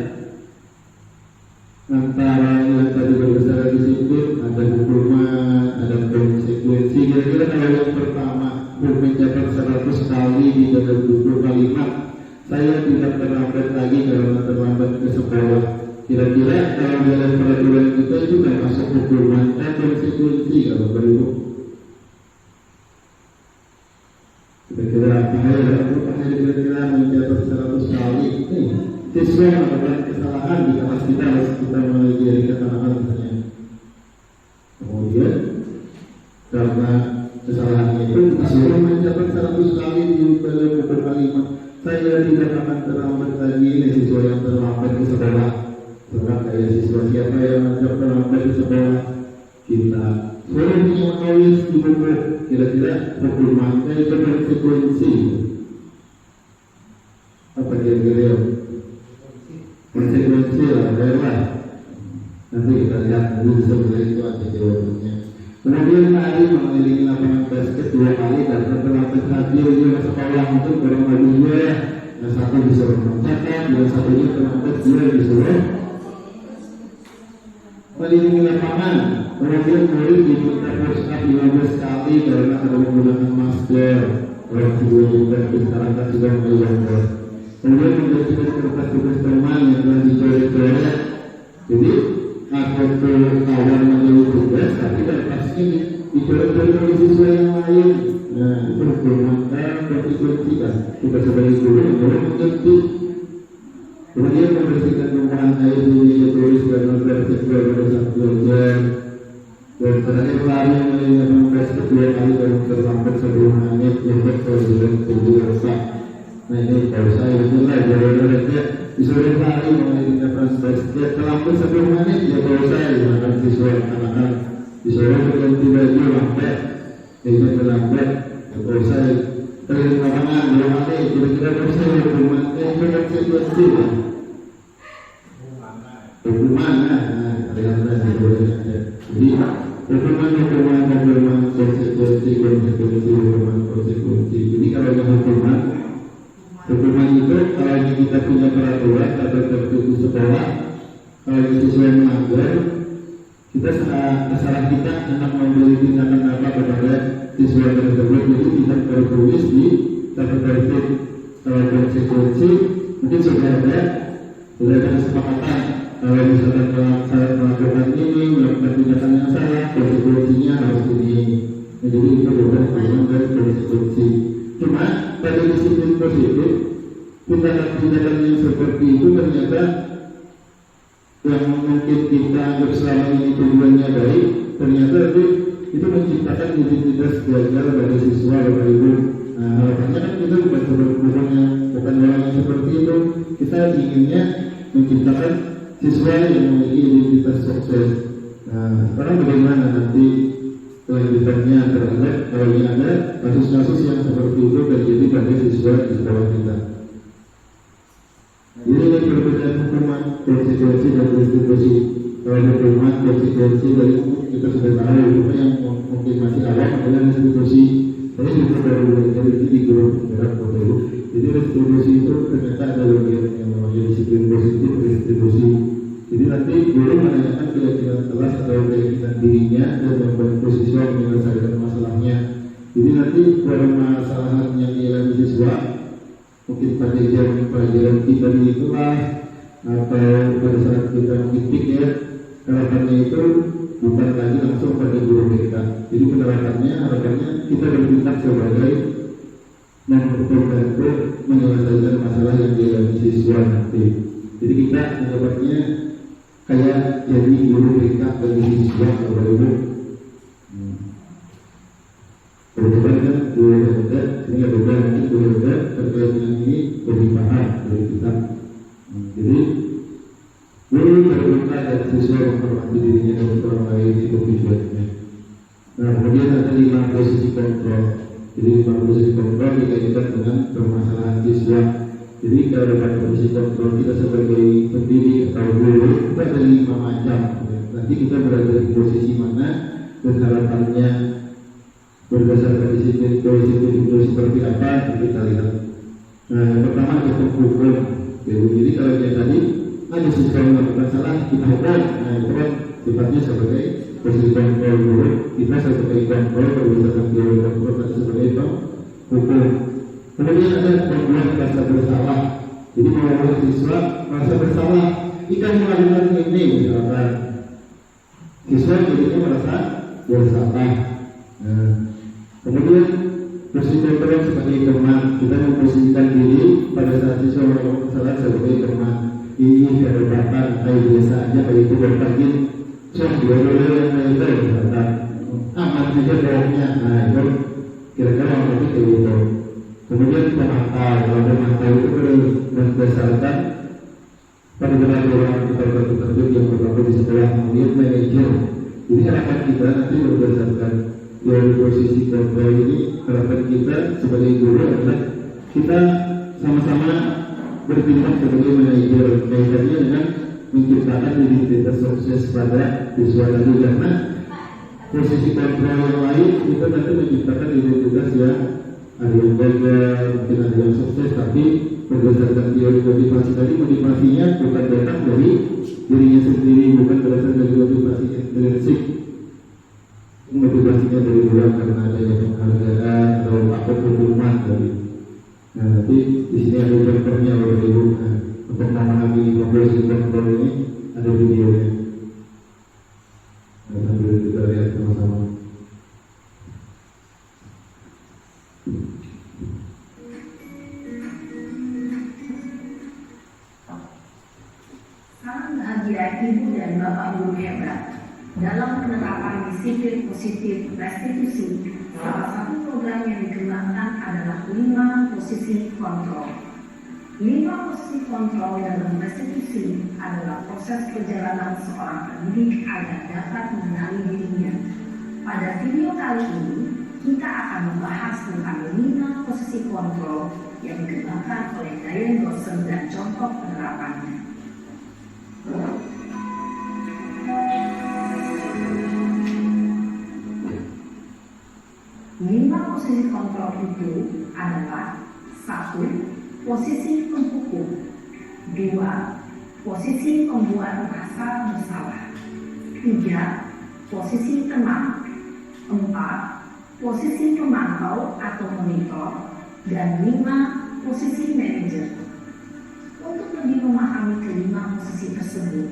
antara yang tadi berdasarkan disiplin, ada hukuman, ada konsekuensi. Kira-kira kalau yang pertama mencapai 100 kali di dalam buku kalimat, saya tidak terlambat lagi karena terlambat ke sekolah. Kira-kira kalau dalam peraturan kita itu termasuk hukuman dan konsekuensi kalau beribu. Kira-kira kira-kira mencapai 100 kali ini siswa melakukan kesalahan di kelas kita harus kita mengajari kesalahan misalnya. Kemudian karena kesalahannya itu disuruh mencapai 100 kali di dalam buku kalimat, saya tidak akan terlambat lagi. Ini siswa yang terlambat ke sekolah. Sebab kayak siswa siapa yang terlambat ke sekolah, kita suruh menulis di buku. Kira-kira hukuman itu konsekuensi apa kira-kira? Konsekuensi lah, baiklah. Nanti kita lihat dulu sebenarnya itu ada jawabannya. Kemudian tadi mengelilingi lapangan basket 2 kali karena terlambat hadir di sekolah itu kurang lebihnya. Yang satu disuruh mencatat, yang satunya terlambat dia disuruh mengelilingi lapangan. Kemudian murid diminta push up 15 kali karena ada menggunakan masker. Orang tua juga masyarakat juga menggunakan. Kemudian menjadikan kertas tugas teman yang telah dicoret-coret. Jadi aku tuh kawan menjadi tugas, tapi dan pasti dicoret-coret oleh siswa yang lain. Nah itu bermanfaat konsekuensi kan. Kita sebagai guru boleh mengerti. Kemudian membersihkan tumpahan air di tulis dan membersihkan pada saat belajar. Dan terakhir lari mengenai basket 2 kali dan terlambat 10 menit untuk presiden tujuh rusak. Nah ini kalau saya itulah jalan-jalannya disuruh lari mengenai basket terlambat 10 menit ya kalau saya akan siswa anak-anak disuruh berganti baju lambat itu terlambat ya kalau saya keliling lapangan 2 kali kira-kira kalau saya hukuman itu konsekuensi lah hukuman jadi hukuman konsekuensi. Jadi kalau yang hukuman itu kalau kita punya peraturan atau tertentu di sekolah, kalau siswa melanggar, kita salah kita akan memberi tindakan apa kepada siswa tersebut. Jadi kita tertulis di tertentu. Kalau konsekuensi mungkin sudah ada kesepakatan. Kalau misalkan saya melakukan ini, melakukan tindakan yang salah, konsekuensinya harus ini. Jadi itu bukan dan konsekuensi. Cuma pada disiplin positif, tindakan-tindakan yang seperti itu ternyata yang mungkin kita anggap selama ini tujuannya baik, ternyata itu menciptakan identitas belajar bagi siswa Bapak Ibu. Nah, harapannya kan kita bukan orang yang seperti itu. Kita inginnya menciptakan siswa yang memiliki identitas sukses. Nah, sekarang bagaimana nanti kelanjutannya terhadap kalau ini ada kasus-kasus yang seperti itu terjadi pada siswa di sekolah kita. Jadi ini perbedaan hukuman, konsekuensi dan restitusi. Kalau hukuman, konsekuensi dari kita sudah tahu, cuma yang mungkin masih awam adalah restitusi. Saya juga baru belajar di grup gerak Bapak Ibu. Jadi restitusi itu ternyata ada bagian yang namanya disiplin positif restitusi. Jadi nanti guru menanyakan keyakinan kelas atau keyakinan dirinya dan membantu siswa menyelesaikan masalahnya. Jadi nanti permasalahan yang dialami siswa mungkin pada jam pelajaran kita di kelas atau pada saat kita mengintip ya, harapannya itu bukan lagi langsung pada guru kita. Jadi harapannya kita bertindak sebagai membantu menyelesaikan masalah yang dialami siswa nanti. Jadi kita mendapat kayak jadi guru BK bagi siswa Bapak Ibu. Kemudian kan guru BK ini ada nanti guru BK terkait dengan ini lebih paham dari kita. Jadi guru BK dan siswa menghormati dirinya dan orang lain itu tujuannya. Nah kemudian ada 5 posisi kontrol. Jadi 5 posisi kontrol dikaitkan dengan permasalahan siswa. Jadi kalau pada posisi kontrol kita sebagai pendidik atau guru itu ada 5 macam. Nanti kita berada di posisi mana dan harapannya berdasarkan disiplin itu seperti apa kita lihat. Nah, yang pertama kita hukum. Jadi kalau dia tadi ada sesuatu melakukan salah, kita hukum. Nah, itu kan sifatnya sebagai posisi kontrol guru. Kita sebagai kontrol berdasarkan teori kontrol dan sebagai itu hukum. Kemudian ada pembuat rasa bersalah. Jadi kalau siswa merasa bersalah, kita melakukan ini misalkan siswa jadinya merasa bersalah. Nah, kemudian posisi kontrol sebagai teman, kita memposisikan diri pada saat siswa melakukan kesalahan sebagai teman. Ini kedekatan kayak biasa aja kayak itu berbagi. Dua-dua yang itu misalkan aman saja bohongnya. Nah itu kira-kira orang kayak gitu. Kemudian pemantau, kalau pemantau itu berdasarkan pada peraturan tertentu yang berlaku di sekolah. Kemudian manajer, jadi harapan kita nanti berdasarkan dari posisi kontrol ini, harapan kita sebagai guru adalah kita sama-sama bertindak sebagai manajer kaitannya dengan menciptakan identitas sukses pada siswa tadi, karena posisi kontrol yang lain kita nanti menciptakan identitas yang ada yang gagal, mungkin ada yang sukses, tapi berdasarkan teori motivasi tadi, motivasinya bukan datang dari dirinya sendiri, bukan berasal dari motivasi intrinsik, motivasinya dari luar karena adanya penghargaan atau apa hukuman tadi. Nah, nanti di sini ada contohnya Bapak Ibu. Nah, untuk memahami posisi kontrol ini ada videonya. Nah, sambil kita lihat sama-sama. Salam bahagia Ibu dan Bapak Guru hebat. Dalam penerapan disiplin positif restitusi, salah satu program yang dikembangkan adalah 5 posisi kontrol. 5 posisi kontrol dalam restitusi adalah proses perjalanan seorang pendidik agar dapat mengenali dirinya. Pada video kali ini, kita akan membahas tentang 5 posisi kontrol yang dikembangkan oleh Diane Dawson dan contoh penerapannya. 5 posisi kontrol itu adalah 1. Posisi penghukum. 2. Posisi pembuat merasa bersalah. 3. Posisi tenang. 4. Posisi pemantau atau monitor. Dan 5. Posisi manajer. Untuk lebih memahami kelima posisi tersebut,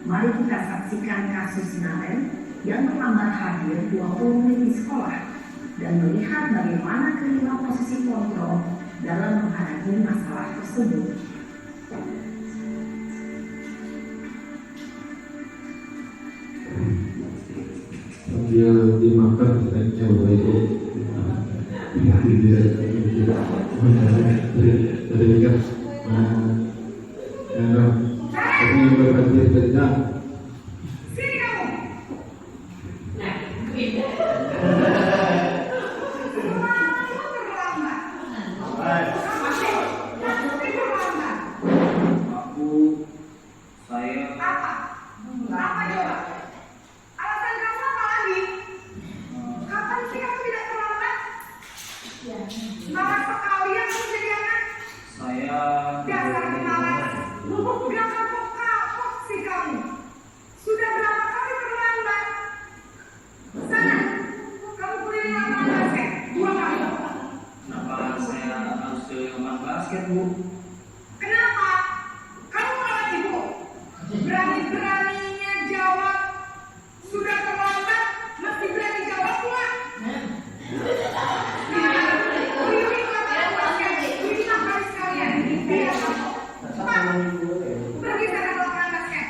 mari kita saksikan kasus Naren yang terlambat hadir 20 menit di sekolah dan melihat bagaimana kelima posisi kontrol dalam menghadapi masalah tersebut. Sambil dimakan snacknya Bapak Ibu. Dari kan, ini yang berhasil cerita. Sini kamu. Kenapa? Kamu malah ibu. Berani-beraninya jawab. Sudah terlambat, mesti berani jawab pula. Ini makan sekalian. Pak, pergi sana lapangan basket.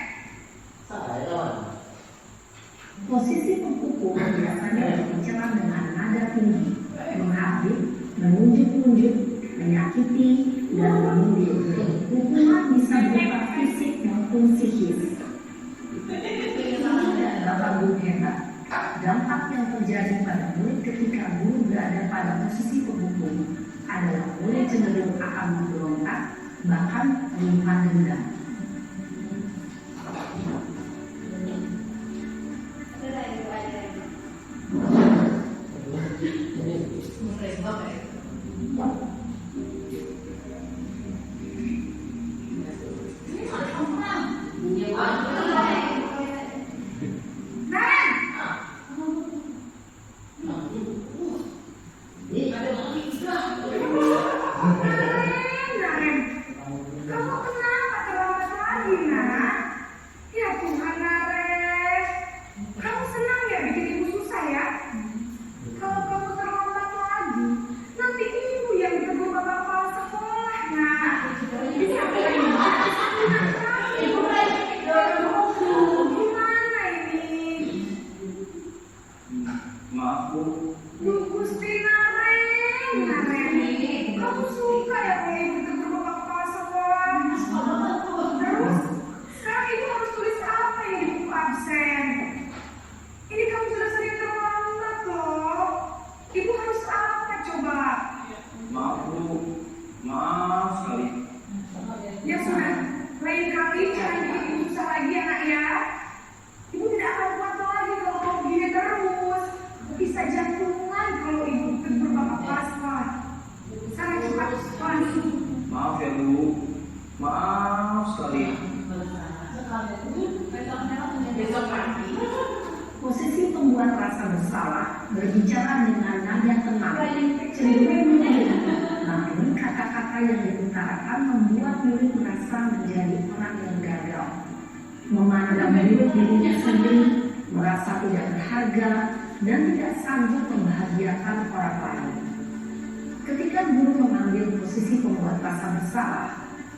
Posisi penghukum biasanya berbicara dengan nada tinggi, menghabis, menunjuk-nunjuk, menyakiti, dan menuduh. Hukuman bisa berupa fisik maupun psikis. Bapak Guru hebat. Dampak yang terjadi pada murid ketika guru berada pada posisi penghukum adalah murid cenderung akan memberontak, bahkan menyimpan dendam. Naren, kamu kenapa terlambat lagi, nak? Ya Tuhan, Naren. Kamu senang ya bikin ibu susah ya? Kalau kamu terlambat lagi, nanti ibu yang ditegur bapak kepala sekolah, nak. Bisa gimana ini? Maaf Bu. Gusti Naren, kamu suka ya kalau ibu ditegur bapak kepala sekolah? Terus, sekarang ibu harus tulis apa ya di buku absen? Ini kamu sudah sering terlambat loh. Ibu harus apa coba? Maaf Bu. Maaf sekali. Ya sudah, lain kali jangan bikin ibu susah lagi ya nak ya. Ibu tidak akan kuat lagi kalau kamu begini terus. Bisa jantungan kalau ibu tegur bapak pasrah. Sana cepat langsung. Maaf ya Bu. Maaf sekali. Besok pagi. Posisi pembuat rasa bersalah berbicara dengan nada tenang, cenderung menyanyi. Namun kata-kata yang diutarakan membuat murid merasa menjadi orang yang gagal, memandang murid dirinya sendiri, merasa tidak berharga, dan tidak sanggup membahagiakan orang lain. Ketika guru mengambil posisi pembuat rasa bersalah,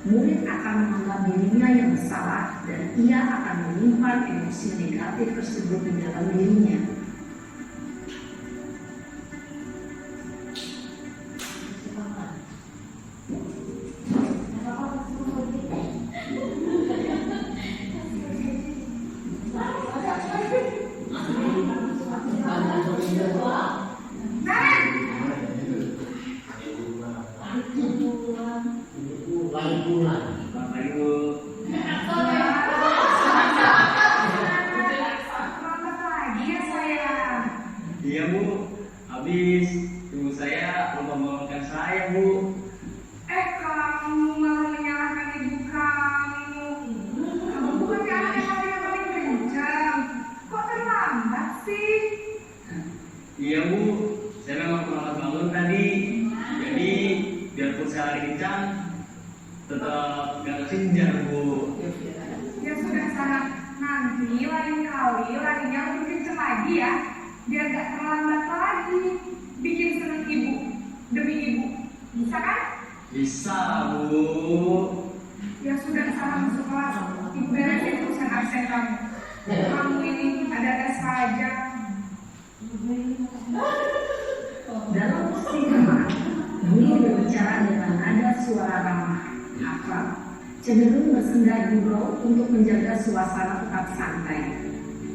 murid akan menganggap dirinya yang bersalah dan ia akan menyimpan emosi negatif tersebut di dalam dirinya. Selamat pagi Bu. Selamat pagi ya sayang. Iya Bu. Habis ibu saya lupa membangunkan saya Bu. Kamu malah menyalahkan ibu kamu. Kamu bukan anak yang paling kencang. Kok terlambat sih? Iya Bu. Saya memang terlambat bangun tadi. Jadi biarpun saya lari kencang, tetap gak kesenjar Bu. Ya sudah sana, nanti lain kali larinya lebih kenceng lagi ya, biar gak terlambat lagi. Bikin seneng ibu, demi ibu, bisa kan? Bisa Bu. Ya sudah sana masuk kelas, ibu beresin urusan absen kamu. Kamu ini ada-ada saja. Dalam istimewa, Dwi berbicara dengan nada suara ramah, akrab, cenderung bersenda gurau untuk menjaga suasana tetap santai.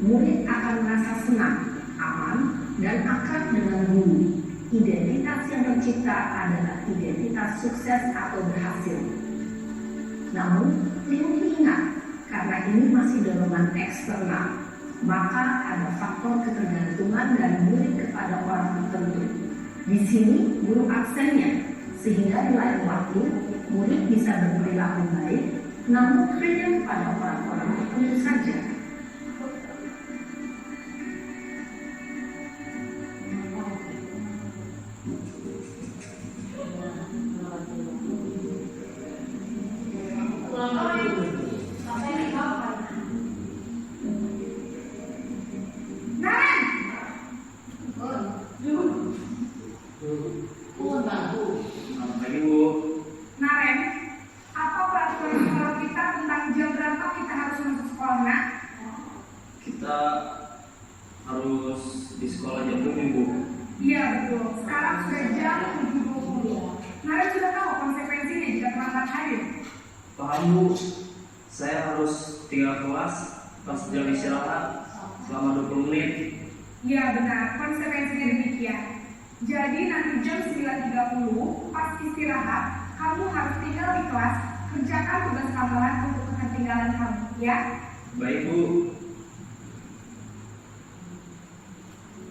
Murid akan merasa senang, aman, dan akrab dengan guru. Identitas yang tercipta adalah identitas sukses atau berhasil. Namun, perlu diingat, karena ini masih dorongan eksternal, maka ada faktor ketergantungan dari murid kepada orang tertentu. Di sini guru absennya, sehingga di lain waktu murid bisa berperilaku baik, namun hanya pada orang-orang tertentu saja. Selamat pagi Bu. Naren, apa peraturan sekolah kita tentang jam berapa kita harus masuk sekolah, nak? Kita harus di sekolah jam 7 Bu. Iya betul, sekarang sudah jam 7.20. Naren sudah tahu konsekuensinya jika terlambat hadir. Paham Bu. Saya harus tinggal kelas pas jam istirahat selama 20 menit. Iya benar, konsekuensinya demikian. Jadi nanti jam 9.30 pas istirahat, kamu harus tinggal di kelas, kerjakan tugas tambahan untuk ketinggalan kamu, ya? Baik Bu.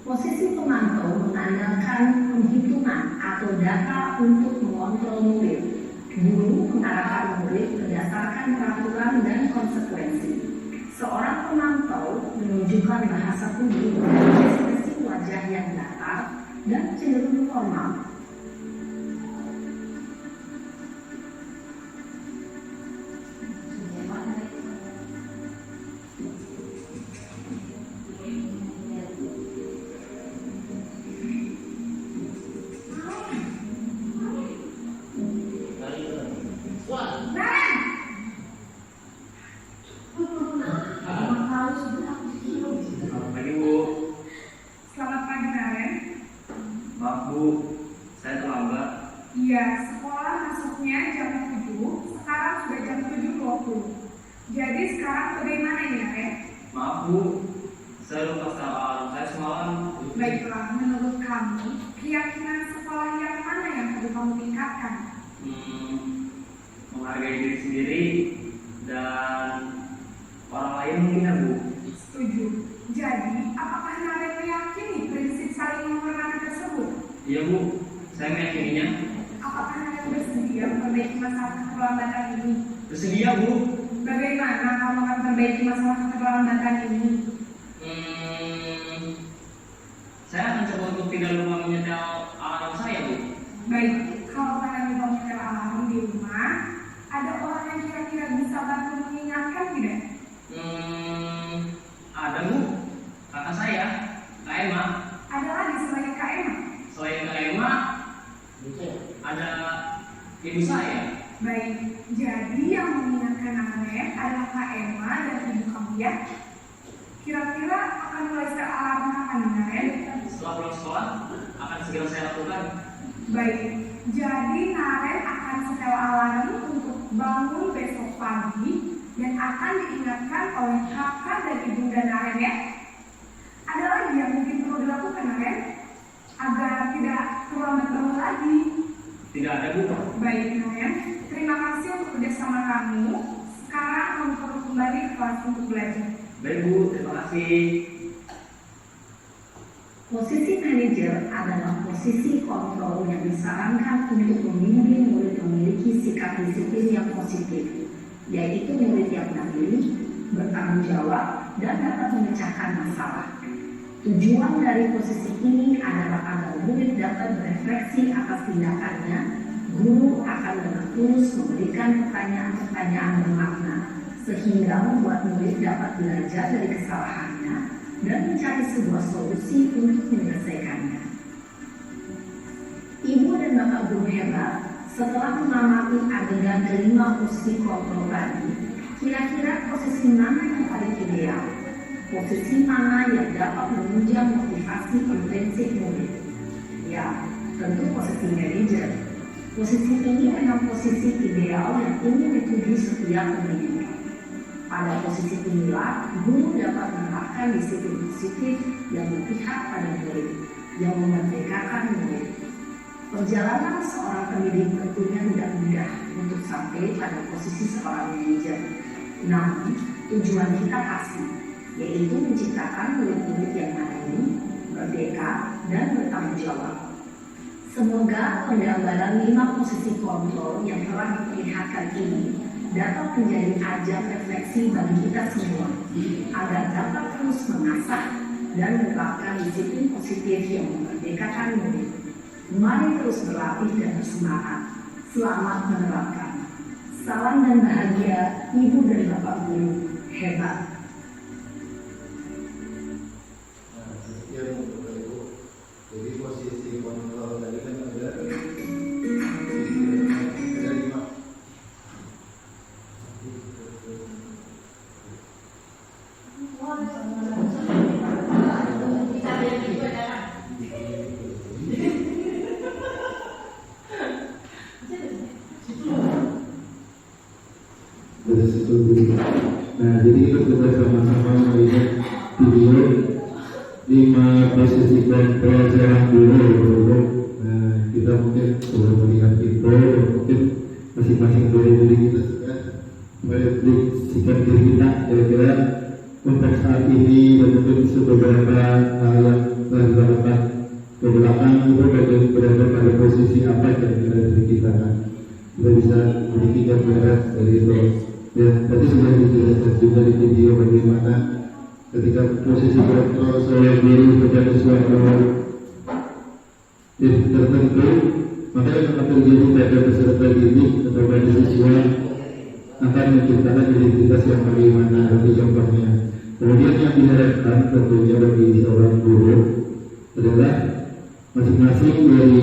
Posisi pemantau mengandalkan penghitungan atau data untuk mengontrol murid. Guru mengarahkan murid berdasarkan peraturan dan konsekuensi. Seorang pemantau menunjukkan bahasa tubuh, ekspresi wajah yang datar, dan cenderung new normal. Pagi Bu. Selamat pagi Naren. Maaf Bu, saya terlambat. Iya, sekolah masuknya jam 7, sekarang sudah jam 7.20. Jadi sekarang bagaimana ini Naren? Maaf Bu, saya lupa salah saya semalam. Baiklah, menurut kamu, keyakinan sekolah yang mana yang perlu kamu tingkatkan? Menghargai diri sendiri dan orang lain mungkin ya Bu. Setuju. Jadi, apakah Naren meyakini prinsip saling menghormati tersebut? Iya Bu, saya meyakininya. Apakah Naren bersedia memperbaiki masalah keterlambatan ini? Bersedia Bu. Bagaimana kamu akan memperbaiki masalah keterlambatan ini? Saya akan coba untuk tidak lupa menyetel alarm saya Bu. Baik, kalau kalian lupa menyetel alarm di rumah, ada orang yang kira-kira bisa bantu mengingatkan tidak? Ada Bu, kakak saya, Kak Emma. Ada lagi selain Kak Emma? Selain Kak Emma, ada ibu saya. Baik, jadi yang mengingatkan Naren adalah Kak Emma dan ibu kamu ya? Kira-kira akan mulai setel alarm kapan Naren? Setelah pulang sekolah, akan segera saya lakukan. Baik, jadi Naren akan setel alarm untuk bangun besok pagi dan akan diingatkan oleh kakak dan ibunda Naren ya. Ada lagi yang mungkin perlu dilakukan Naren agar tidak terlambat bangun lagi. Tidak ada Bu. Baik Naren, terima kasih untuk kerjasama kamu. Sekarang kamu perlu kembali ke kelas untuk belajar. Baik Bu, terima kasih. Posisi manajer adalah posisi kontrol yang disarankan untuk membimbing murid memiliki sikap disiplin yang positif, yaitu murid yang mandiri, bertanggung jawab, dan dapat memecahkan masalah. Tujuan dari posisi ini adalah agar murid dapat berefleksi atas tindakannya. Guru akan dengan tulus memberikan pertanyaan-pertanyaan bermakna, sehingga membuat murid dapat belajar dari kesalahannya dan mencari sebuah solusi untuk menyelesaikannya. Ibu dan bapak guru hebat, setelah mengamati adegan kelima posisi kontrol tadi, kira-kira posisi mana yang paling ideal? Posisi mana yang dapat menunjang motivasi intensif murid? Ya, tentu posisi manajer. Posisi ini memang posisi ideal yang ingin dituju setiap pendidik. Pada posisi inilah, guru dapat menerapkan disiplin positif yang berpihak pada murid, yang memerdekakan murid. Perjalanan seorang pendidik tentunya tidak mudah untuk sampai pada posisi seorang manajer. Namun, tujuan kita pasti, yaitu menciptakan murid-murid yang mandiri, merdeka, dan bertanggung jawab. Semoga penggambaran 5 posisi kontrol yang telah diperlihatkan ini dapat menjadi ajang refleksi bagi kita semua, agar dapat terus mengasah dan menerapkan disiplin positif yang memerdekakan murid. Mari terus berlatih dan bersemangat. Selamat menerapkan. Salam dan bahagia, Ibu dan Bapak Guru hebat. Jadi posisi kontrol tadi kan ada 5. Nah, jadi kita sama-sama melihat video 5 posisi pelajaran dulu. Nah, kita mungkin sudah melihat itu, mungkin masing-masing dari diri kita sudah melihat sikap diri kita kira-kira untuk saat ini, dan mungkin beberapa hal yang telah dilakukan ke belakang itu berada pada posisi apa kira-kira dari kita. Kita bisa memiliki gambaran dari itu. Dan tadi sudah dijelaskan juga di video bagaimana ketika posisi kontrol saya diri menjadi suatu tertentu, maka yang akan terjadi pada peserta didik atau pada siswa akan menciptakan identitas yang bagaimana bagi contohnya. Kemudian yang diharapkan tentunya bagi seorang guru adalah masing-masing dari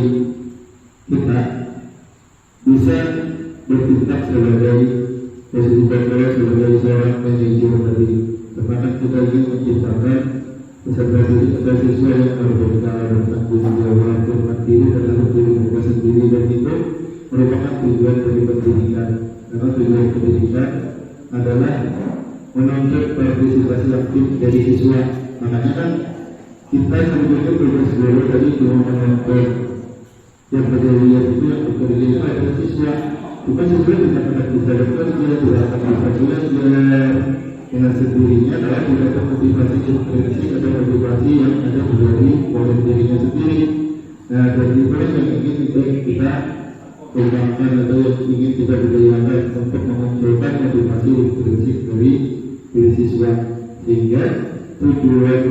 kita bisa bertindak sebagai posisi contoh sebagai seorang manajer tadi. Karena kita ingin menciptakan peserta didik atau siswa yang berbeda, bertanggung jawab, bermandiri dalam diri mereka sendiri, dan itu merupakan tujuan dari pendidikan. Karena tujuan pendidikan adalah menuntut partisipasi aktif dari siswa. Makanya kan kita sebetulnya tugas guru tadi cuma menuntut yang bekerja itu, yang bekerja itu adalah siswa. Bukan siswa tidak akan bisa bekerja, tidak akan bisa belajar dengan sendirinya kalau tidak ada motivasi intrinsik atau motivasi yang ada dari oleh dirinya sendiri. Nah, dari itu yang ingin kita kembangkan atau yang ingin kita budayakan untuk memunculkan motivasi intrinsik dari diri siswa, sehingga tujuan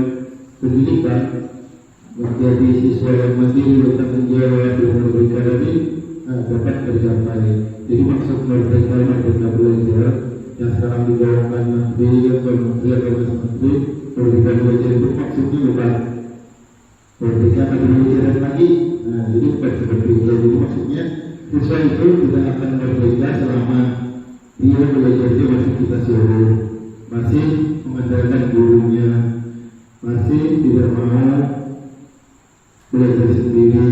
pendidikan menjadi siswa yang mandiri, bertanggung jawab, dan merdeka tadi dapat tercapai. Jadi maksud merdeka belajar yang sekarang digaungkan Menteri atau Menteri merdeka belajar itu maksudnya bukan merdeka belajar lagi. Nah, jadi bukan seperti itu. Jadi maksudnya siswa itu tidak akan merdeka selama dia belajarnya masih kita suruh, masih mengandalkan gurunya, masih tidak mau belajar sendiri.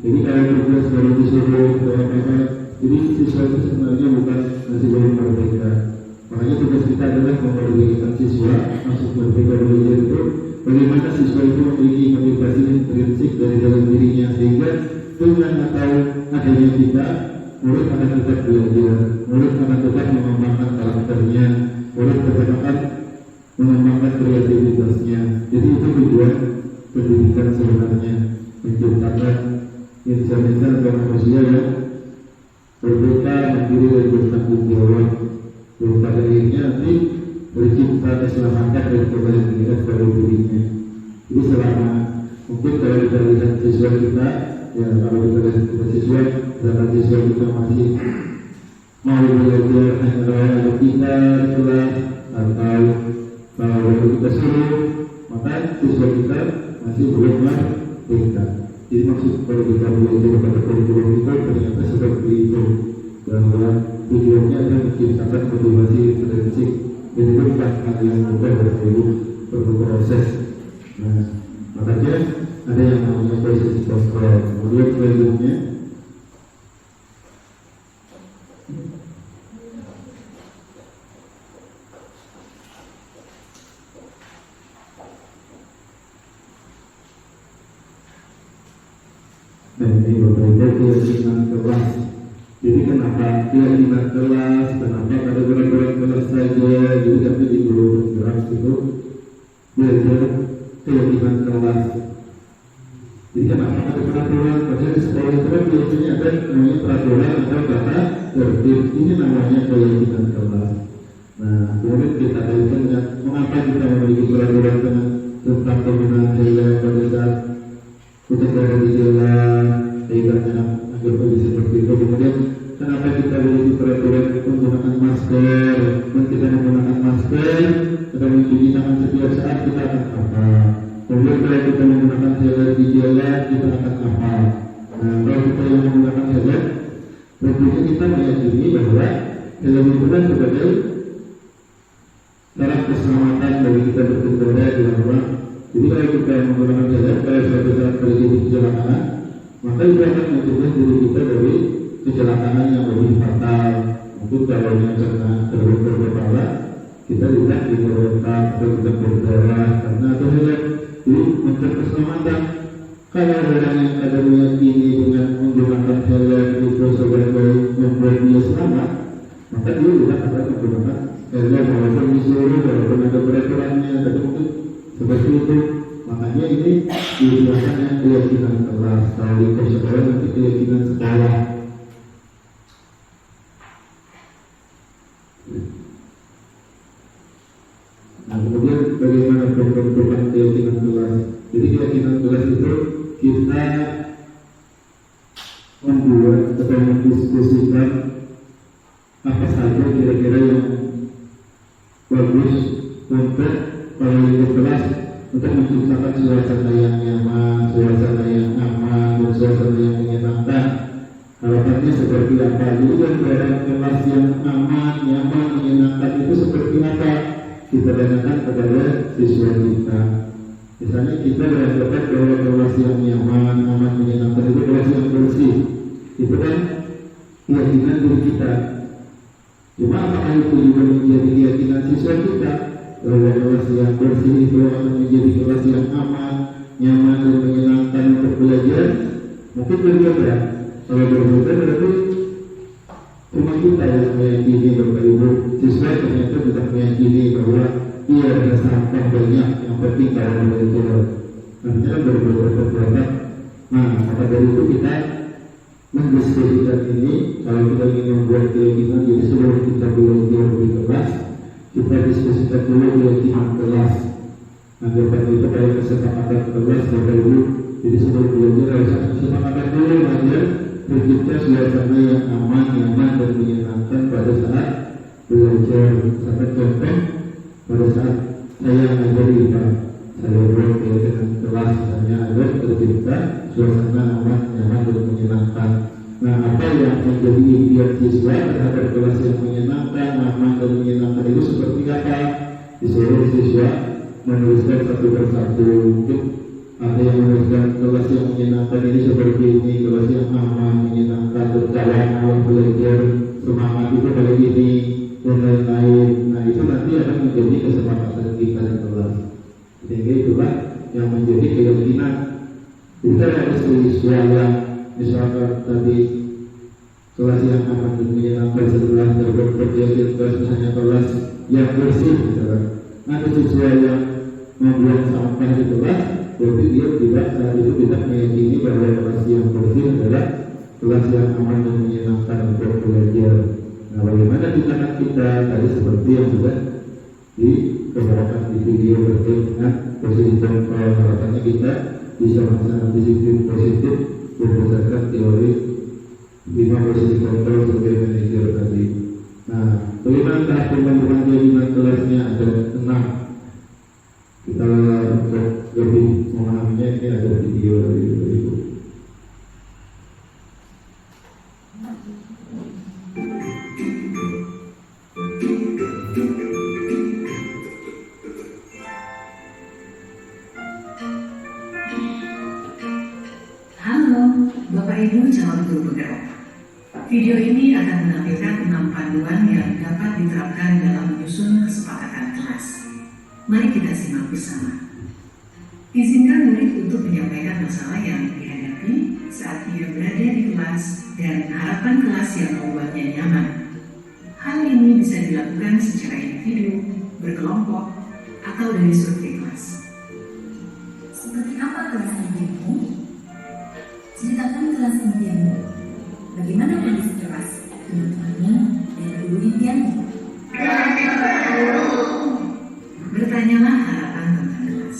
Jadi kalau tugas baru disuruh atau apa, jadi siswa itu sebenarnya bukan masih belum merdeka. Makanya tugas kita adalah memerdekakan siswa. Maksud merdeka belajar itu bagaimana siswa itu memiliki motivasi intrinsik dari dalam dirinya, sehingga dengan atau adanya kita, murid akan tetap belajar, murid akan tetap mengembangkan karakternya, murid akan mengembangkan kreativitasnya. Jadi itu tujuan pendidikan sebenarnya, menciptakan insan-insan atau manusia yang berbeda, mandiri, dan bertanggung jawab. Dan pada akhirnya nanti tercipta keselamatan dan kebahagiaan pada dirinya. Jadi selama mungkin kalau kita lihat siswa kita, ya kalau kita lihat siswa, misalkan siswa kita masih mau belajar hanya kalau kita di kelas atau kalau kita suruh, maka siswa kita masih belum merdeka. Jadi maksud kalau kita belajar pada kurikulum itu ternyata seperti itu, bahwa tujuannya adalah menciptakan motivasi intrinsik. Jadi itu bukan hal yang mudah dan perlu proses. Nah, makanya ada yang namanya posisi kontrol. Kemudian selanjutnya ini berbeda keyakinan kelas. Jadi kenapa keyakinan kelas, kenapa ada beberapa kelas saja, jadi kami di guru kelas itu belajar keyakinan kelas. Jadi kenapa ada peraturan? Padahal di sekolah itu kan biasanya ada namanya peraturan atau kata tertib. Ini namanya keyakinan kelas. Nah, kemudian kita kaitkan dengan mengapa kita memiliki peraturan tentang penggunaan jalan pada saat kita berada di jalan, kaitannya agar kondisi seperti itu. Kemudian kenapa kita memiliki peraturan menggunakan masker? Dan kita menggunakan masker atau mencuci tangan setiap saat, kita akan apa? Kemudian kalau kita menggunakan helm di jalan, kita akan apa? Nah, kalau kita yang menggunakan helm, tentunya kita meyakini bahwa helm itu kan sebagai cara keselamatan bagi kita berkendara di luar. Jadi kalau kita menggunakan helm, kalau suatu saat terjadi kecelakaan, maka itu akan mencegah diri kita dari kecelakaan yang lebih fatal. Mungkin kalau yang karena terluka kepala, kita tidak diterlukan atau kita berdarah karena ada helm. Jadi untuk keselamatan, kalau orang yang ada meyakini dengan menggunakan helm itu sebagai membuat dia selamat, maka dia tidak akan menggunakan helm walaupun disuruh, walaupun ada peraturannya, tapi mungkin seperti itu. Makanya ini biasanya keyakinan kelas. Kalau di sekolah nanti keyakinan sekolah. Nah, kemudian bagaimana pembentukan keyakinan kelas? Jadi keyakinan kelas itu kita membuat atau mendiskusikan apa saja kira-kira yang bagus untuk kalau ikut kelas untuk menciptakan suasana yang nyaman, suasana yang aman, dan suasana yang menyenangkan. Harapannya seperti apa? Jadi gambaran kelas yang aman, nyaman, menyenangkan itu seperti apa? Kita tanyakan kepada siswa kita. Misalnya kita beranggapan bahwa kelas yang nyaman, aman, menyenangkan itu kelas yang bersih. Itu kan keyakinan diri kita. Cuma apakah itu juga menjadi keyakinan siswa kita? Bahwa kelas yang bersih itu akan menjadi kelas yang aman, nyaman, dan menyenangkan untuk belajar? Mungkin berbeda. Kalau berbeda berarti cuma kita yang meyakini bahwa ibu siswa ternyata tidak meyakini bahwa ia ada sampah banyak yang penting kalau belajar. Artinya berbeda pendapat. Nah, maka dari itu kita mendiskusikan ini. Kalau kita ingin membuat keyakinan, jadi sebelum kita belajar di kelas, kita diskusikan dulu keyakinan kelas. Anggapan itu kayak kesepakatan kelas, Bapak Ibu. Jadi sebelum belajar harus kesepakatan dulu belajar tercipta suasana yang aman, nyaman, dan menyenangkan pada saat belajar. Sampai contoh pada saat saya mengajari Pak, saya buat keyakinan kelas, misalnya ada tercipta suasana aman, nyaman, dan menyenangkan. Nah, apa yang menjadi impian siswa terhadap kelas yang menyenangkan, aman, dan menyenangkan itu seperti apa? Disuruh siswa menuliskan satu persatu. Mungkin ada yang menuliskan kelas yang menyenangkan ini seperti ini, kelas yang aman, menyenangkan, berjalan, awal belajar, semangat itu kayak ini, dan lain-lain. Nah, itu nanti akan menjadi kesepakatan kita di kelas. Sehingga itulah yang menjadi keyakinan. Kita ada siswa yang misalkan tadi kelas yang aman dan menyenangkan setelah terberpergian kelas, misalnya kelas yang bersih, misalkan ada siswa yang membuang sampah di kelas, berarti dia tidak saat itu tidak meyakini bahwa kelas yang bersih adalah kelas yang aman dan menyenangkan untuk belajar. Nah, bagaimana tindakan kita tadi seperti yang sudah dikemukakan di video berkait dengan positif control. Harapannya kita bisa melaksanakan disiplin positif berdasarkan teori 5 positif control sebagai manajer tadi. Nah, bagaimana tahap pembentukan keyakinan kelasnya? Ada 6. Kita untuk lebih memahaminya ini ada video dari Ibu. Halo, Bapak Ibu calon guru penggerak. Video ini akan menampilkan 6 panduan yang dapat diterapkan dalam menyusun kesepakatan kelas. Mari kita simak bersama. Izinkan murid untuk menyampaikan masalah yang dihadapi saat ia berada di kelas dan harapan kelas yang membuatnya nyaman. Hal ini bisa dilakukan secara individu, berkelompok, atau dari survei kelas. Seperti apa kelas impianmu? Ceritakan kelas impianmu. Bagaimana kondisi kelas, teman-temanmu, dan guru impianmu? Bertanyalah harapan tentang kelas.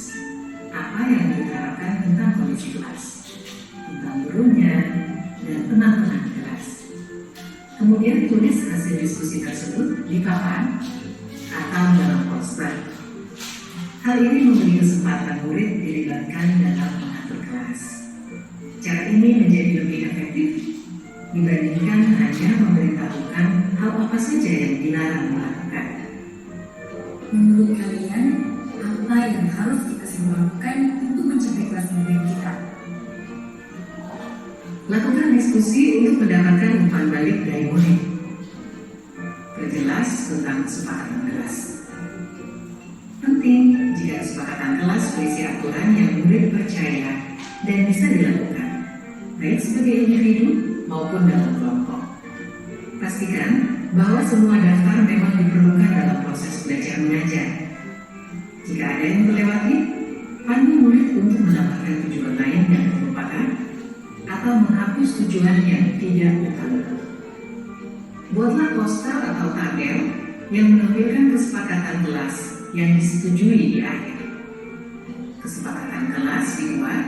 Apa yang diharapkan tentang kondisi kelas, tentang gurunya, dan teman-teman kelas. Kemudian tulis hasil diskusi tersebut di papan atau dalam poster. Hal ini memberi kesempatan murid dilibatkan dalam mengatur kelas. Cara ini menjadi lebih efektif dibandingkan hanya memberitahukan hal apa saja yang dilarang melakukan. Menurut kalian, apa yang harus kita semua lakukan untuk mencapai kelas impian kita? Lakukan diskusi untuk mendapatkan umpan balik dari murid. Perjelas tentang kesepakatan kelas. Penting jika kesepakatan kelas berisi aturan yang murid percaya dan bisa dilakukan, baik sebagai individu maupun dalam kelompok. Pastikan bahwa semua daftar memang diperlukan dalam proses belajar mengajar. Jika ada yang terlewati, pandu murid untuk menambahkan tujuan lain yang terlupakan atau menghapus tujuan yang tidak utama. Buatlah poster atau tabel yang menampilkan kesepakatan kelas yang disetujui di akhir. Kesepakatan kelas dibuat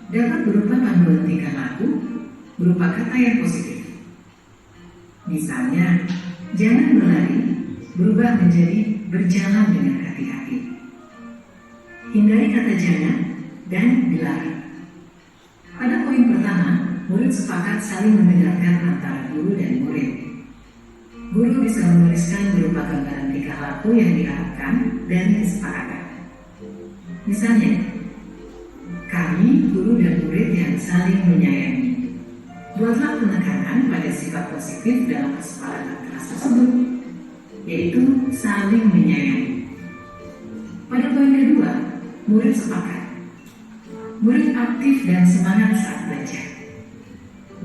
dapat berupa panduan tingkah laku, berupa kata yang positif. Misalnya, jangan berlari berubah menjadi berjalan dengan hati-hati. Hindari kata jangan dan dilarang. Pada poin pertama, murid sepakat saling mendengarkan antara guru dan murid. Guru bisa menuliskan berupa gambaran tingkah laku yang diharapkan dari kesepakatan. Misalnya, kami, guru dan murid yang saling menyayangi. Buatlah penekanan pada sifat positif dalam kesepakatan kelas tersebut, yaitu saling menyayangi. Pada poin kedua, murid sepakat. Murid aktif dan semangat saat belajar.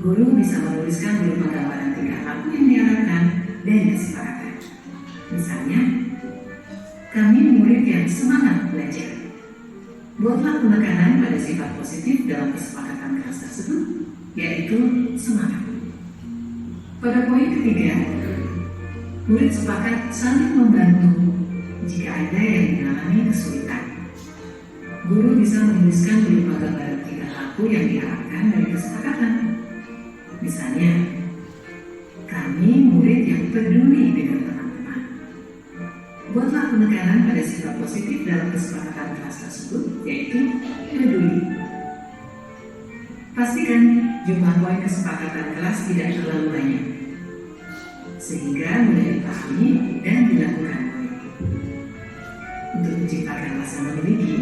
Guru bisa menuliskan berupa gambaran tingkah laku yang diharapkan dari kesepakatan. Misalnya, kami murid yang semangat belajar. Buatlah penekanan pada sifat positif dalam kesepakatan kelas tersebut, yaitu semangat. Pada poin ketiga, murid sepakat saling membantu jika ada yang mengalami kesulitan. Guru bisa menuliskan berupa gambaran tingkah laku yang diharapkan dari kesepakatan. Misalnya, kami murid yang peduli dengan teman-teman. Buatlah penekanan pada sifat positif dalam kesepakatan kelas tersebut, yaitu peduli. Pastikan jumlah poin kesepakatan kelas tidak terlalu banyak, sehingga mudah dipahami dan dilakukan. Untuk menciptakan rasa memiliki,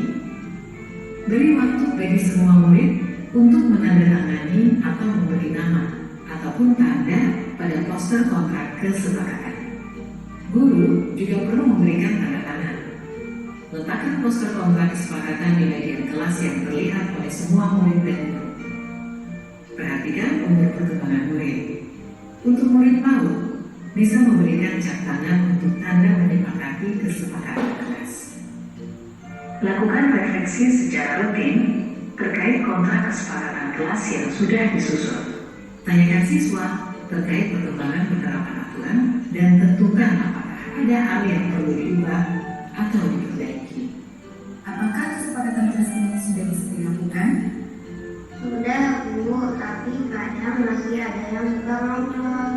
beri waktu bagi semua murid untuk menandatangani atau memberi nama ataupun tanda pada poster kontrak kesepakatan. Guru juga perlu memberikan tanda tangan. Letakkan poster kontrak kesepakatan di bagian kelas yang terlihat oleh semua murid dan guru. Perhatikan umur perkembangan murid. Untuk murid PAUD, bisa memberikan cap tangan untuk tanda menyepakati kesepakatan kelas. Lakukan refleksi secara rutin terkait kontrak kesepakatan kelas yang sudah disusun. Tanyakan siswa terkait perkembangan penerapan aturan dan tentukan apakah ada hal yang perlu diubah atau diperbaiki. Apakah kesepakatan kelas ini sudah bisa dilakukan? Sudah, Bu, tapi kadang masih ada yang suka ngobrol.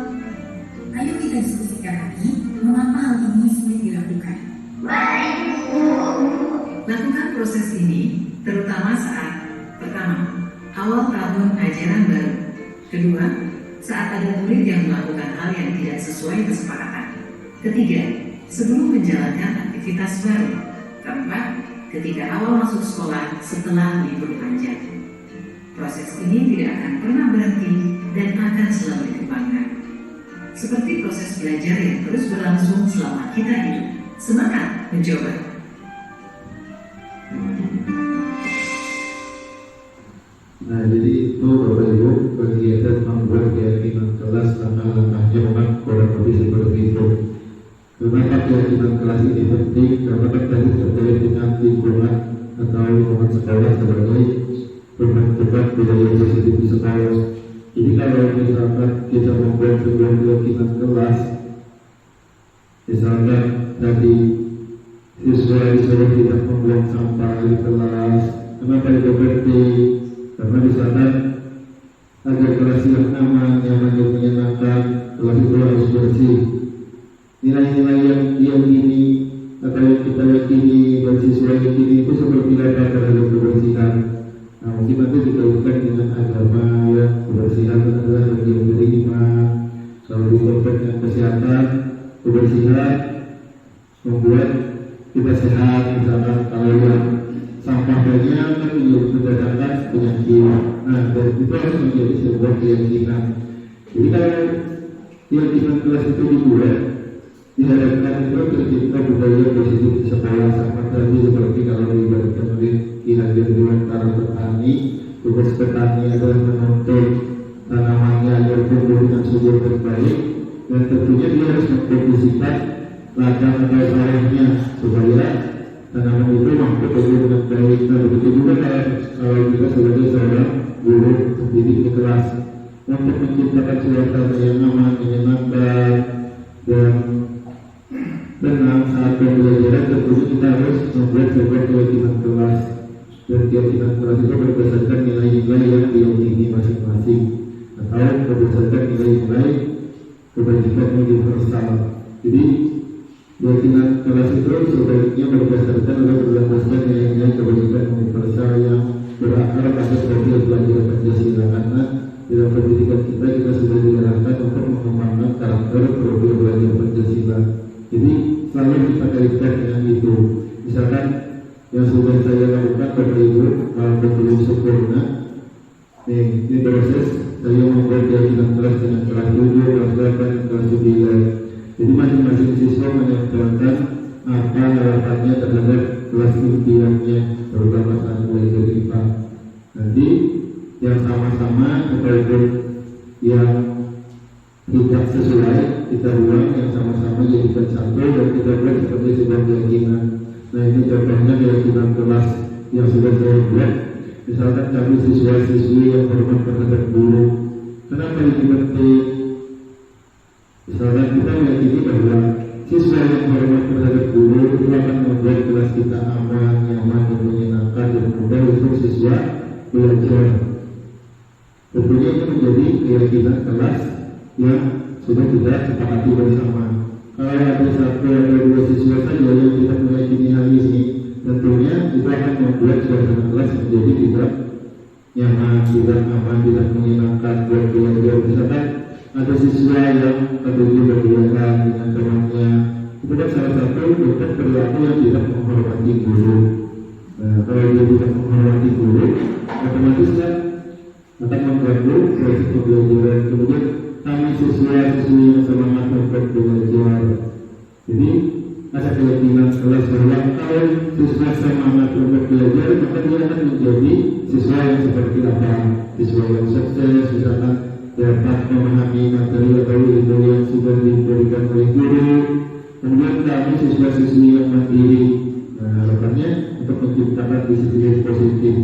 Ayo kita diskusikan lagi mengapa hal ini sulit dilakukan. Baik, Bu. Lakukan proses ini terutama saat pertama, awal tahun ajaran baru. Kedua, saat ada murid yang melakukan hal yang tidak sesuai kesepakatan. Ketiga, sebelum menjalankan aktivitas baru. Keempat, ketika awal masuk sekolah setelah libur panjang. Proses ini tidak akan pernah berhenti dan akan selalu dikembangkan. Seperti proses belajar yang terus berlangsung selama kita hidup. Semangat mencoba! Nah, jadi itu Bapak Ibu kegiatan membuat keyakinan kelas langkah-langkahnya memang kurang lebih seperti itu. Kenapa keyakinan kelas ini penting? Karena kan tadi terkait dengan lingkungan atau lingkungan sekolah sebagai pembentukan budaya positif di sekolah. Jadi kalau misalkan kita membuat sebuah keyakinan kelas, misalnya tadi siswa disuruh tidak membuang sampah di kelas, kenapa itu penting? Karena di sana agar kelas yang aman, nyaman dan menyenangkan, kelas itu harus bersih. Nilai-nilai yang diyakini atau yang kita yakini dan siswa yakini itu seperti apa terhadap kebersihan. Nah, mungkin nanti dikaitkan dengan agama ya, kebersihan adalah bagian dari iman. Kalau dikaitkan dengan kesehatan, kebersihan membuat kita sehat. Misalkan kalau yang sampah banyak kan mendatangkan penyakit. Nah, dan itu harus menjadi sebuah keyakinan. Jadi kalau keyakinan kelas itu dibuat, diharapkan itu tercipta budaya positif di sekolah. Sama tadi seperti kalau diibaratkan oleh Ki Hajar Dewan para petani, tugas petani adalah menuntut tanamannya agar tumbuh dengan subur dan baik, dan tentunya dia harus mengkondisikan ladang atau sarangnya supaya tanaman itu mampu tumbuh dengan baik. Nah, begitu juga kalau kita sebagai seorang guru pendidik di kelas untuk menciptakan suasana yang aman, menyenangkan dan tenang saat pembelajaran, tentunya kita harus membuat sebuah keyakinan kelas. Dan keyakinan kelas itu berdasarkan nilai-nilai yang diyakini masing-masing. Nah, atau berdasarkan nilai-nilai kebajikan universal. Jadi keyakinan kelas itu sebaiknya berdasarkan nilai-nilai kebajikan universal yang berakar pada profil belajar Pancasila, karena dalam pendidikan kita sudah diarahkan untuk mengembangkan karakter profil belajar Pancasila. Jadi selalu kita kaitkan dengan itu. Misalkan yang sudah saya lakukan Bapak Ibu belum sempurna. Ini proses saya membuat keyakinan kelas dengan kelas 7, kelas 8, kelas 9. Jadi masing-masing siswa menyampaikan apa harapannya terhadap kelas impiannya, terutama saat belajar IPA. Nanti yang sama-sama ataupun yang tidak sesuai kita buang, yang sama-sama jadikan satu dan kita buat seperti sebuah keyakinan. Nah ini contohnya keyakinan kelas yang sudah saya buat. Misalkan kami siswa-siswi yang hormat terhadap guru. Kenapa ini penting? Misalkan kita meyakini bahwa siswa yang hormat terhadap guru itu akan membuat kelas kita aman, nyaman, dan menyenangkan dan mudah untuk siswa belajar. Tentunya itu menjadi keyakinan kelas yang sudah kita sepakati bersama. Kalau ada satu atau dua siswa saja yang tidak meyakini hal ini, tentunya itu akan membuat suasana kelas menjadi tidak nyaman, tidak aman, tidak menyenangkan buat belajar. Misalkan ada siswa yang ketujuh berkeliaran dengan temannya, itu kan salah satu bentuk perilaku yang tidak menghormati guru. Nah, kalau dia tidak menghormati guru, otomatis kan akan mengganggu proses pembelajaran. Kemudian kami siswa-siswi yang semangat untuk belajar. Jadi ada keyakinan kelas bahwa kalau siswa semangat untuk belajar, maka dia akan menjadi siswa yang seperti apa? Siswa yang sukses, misalkan dapat memahami materi atau ilmu yang sudah diberikan oleh guru. Kemudian kami siswa-siswi yang mandiri. Nah, harapannya untuk menciptakan disiplin positif.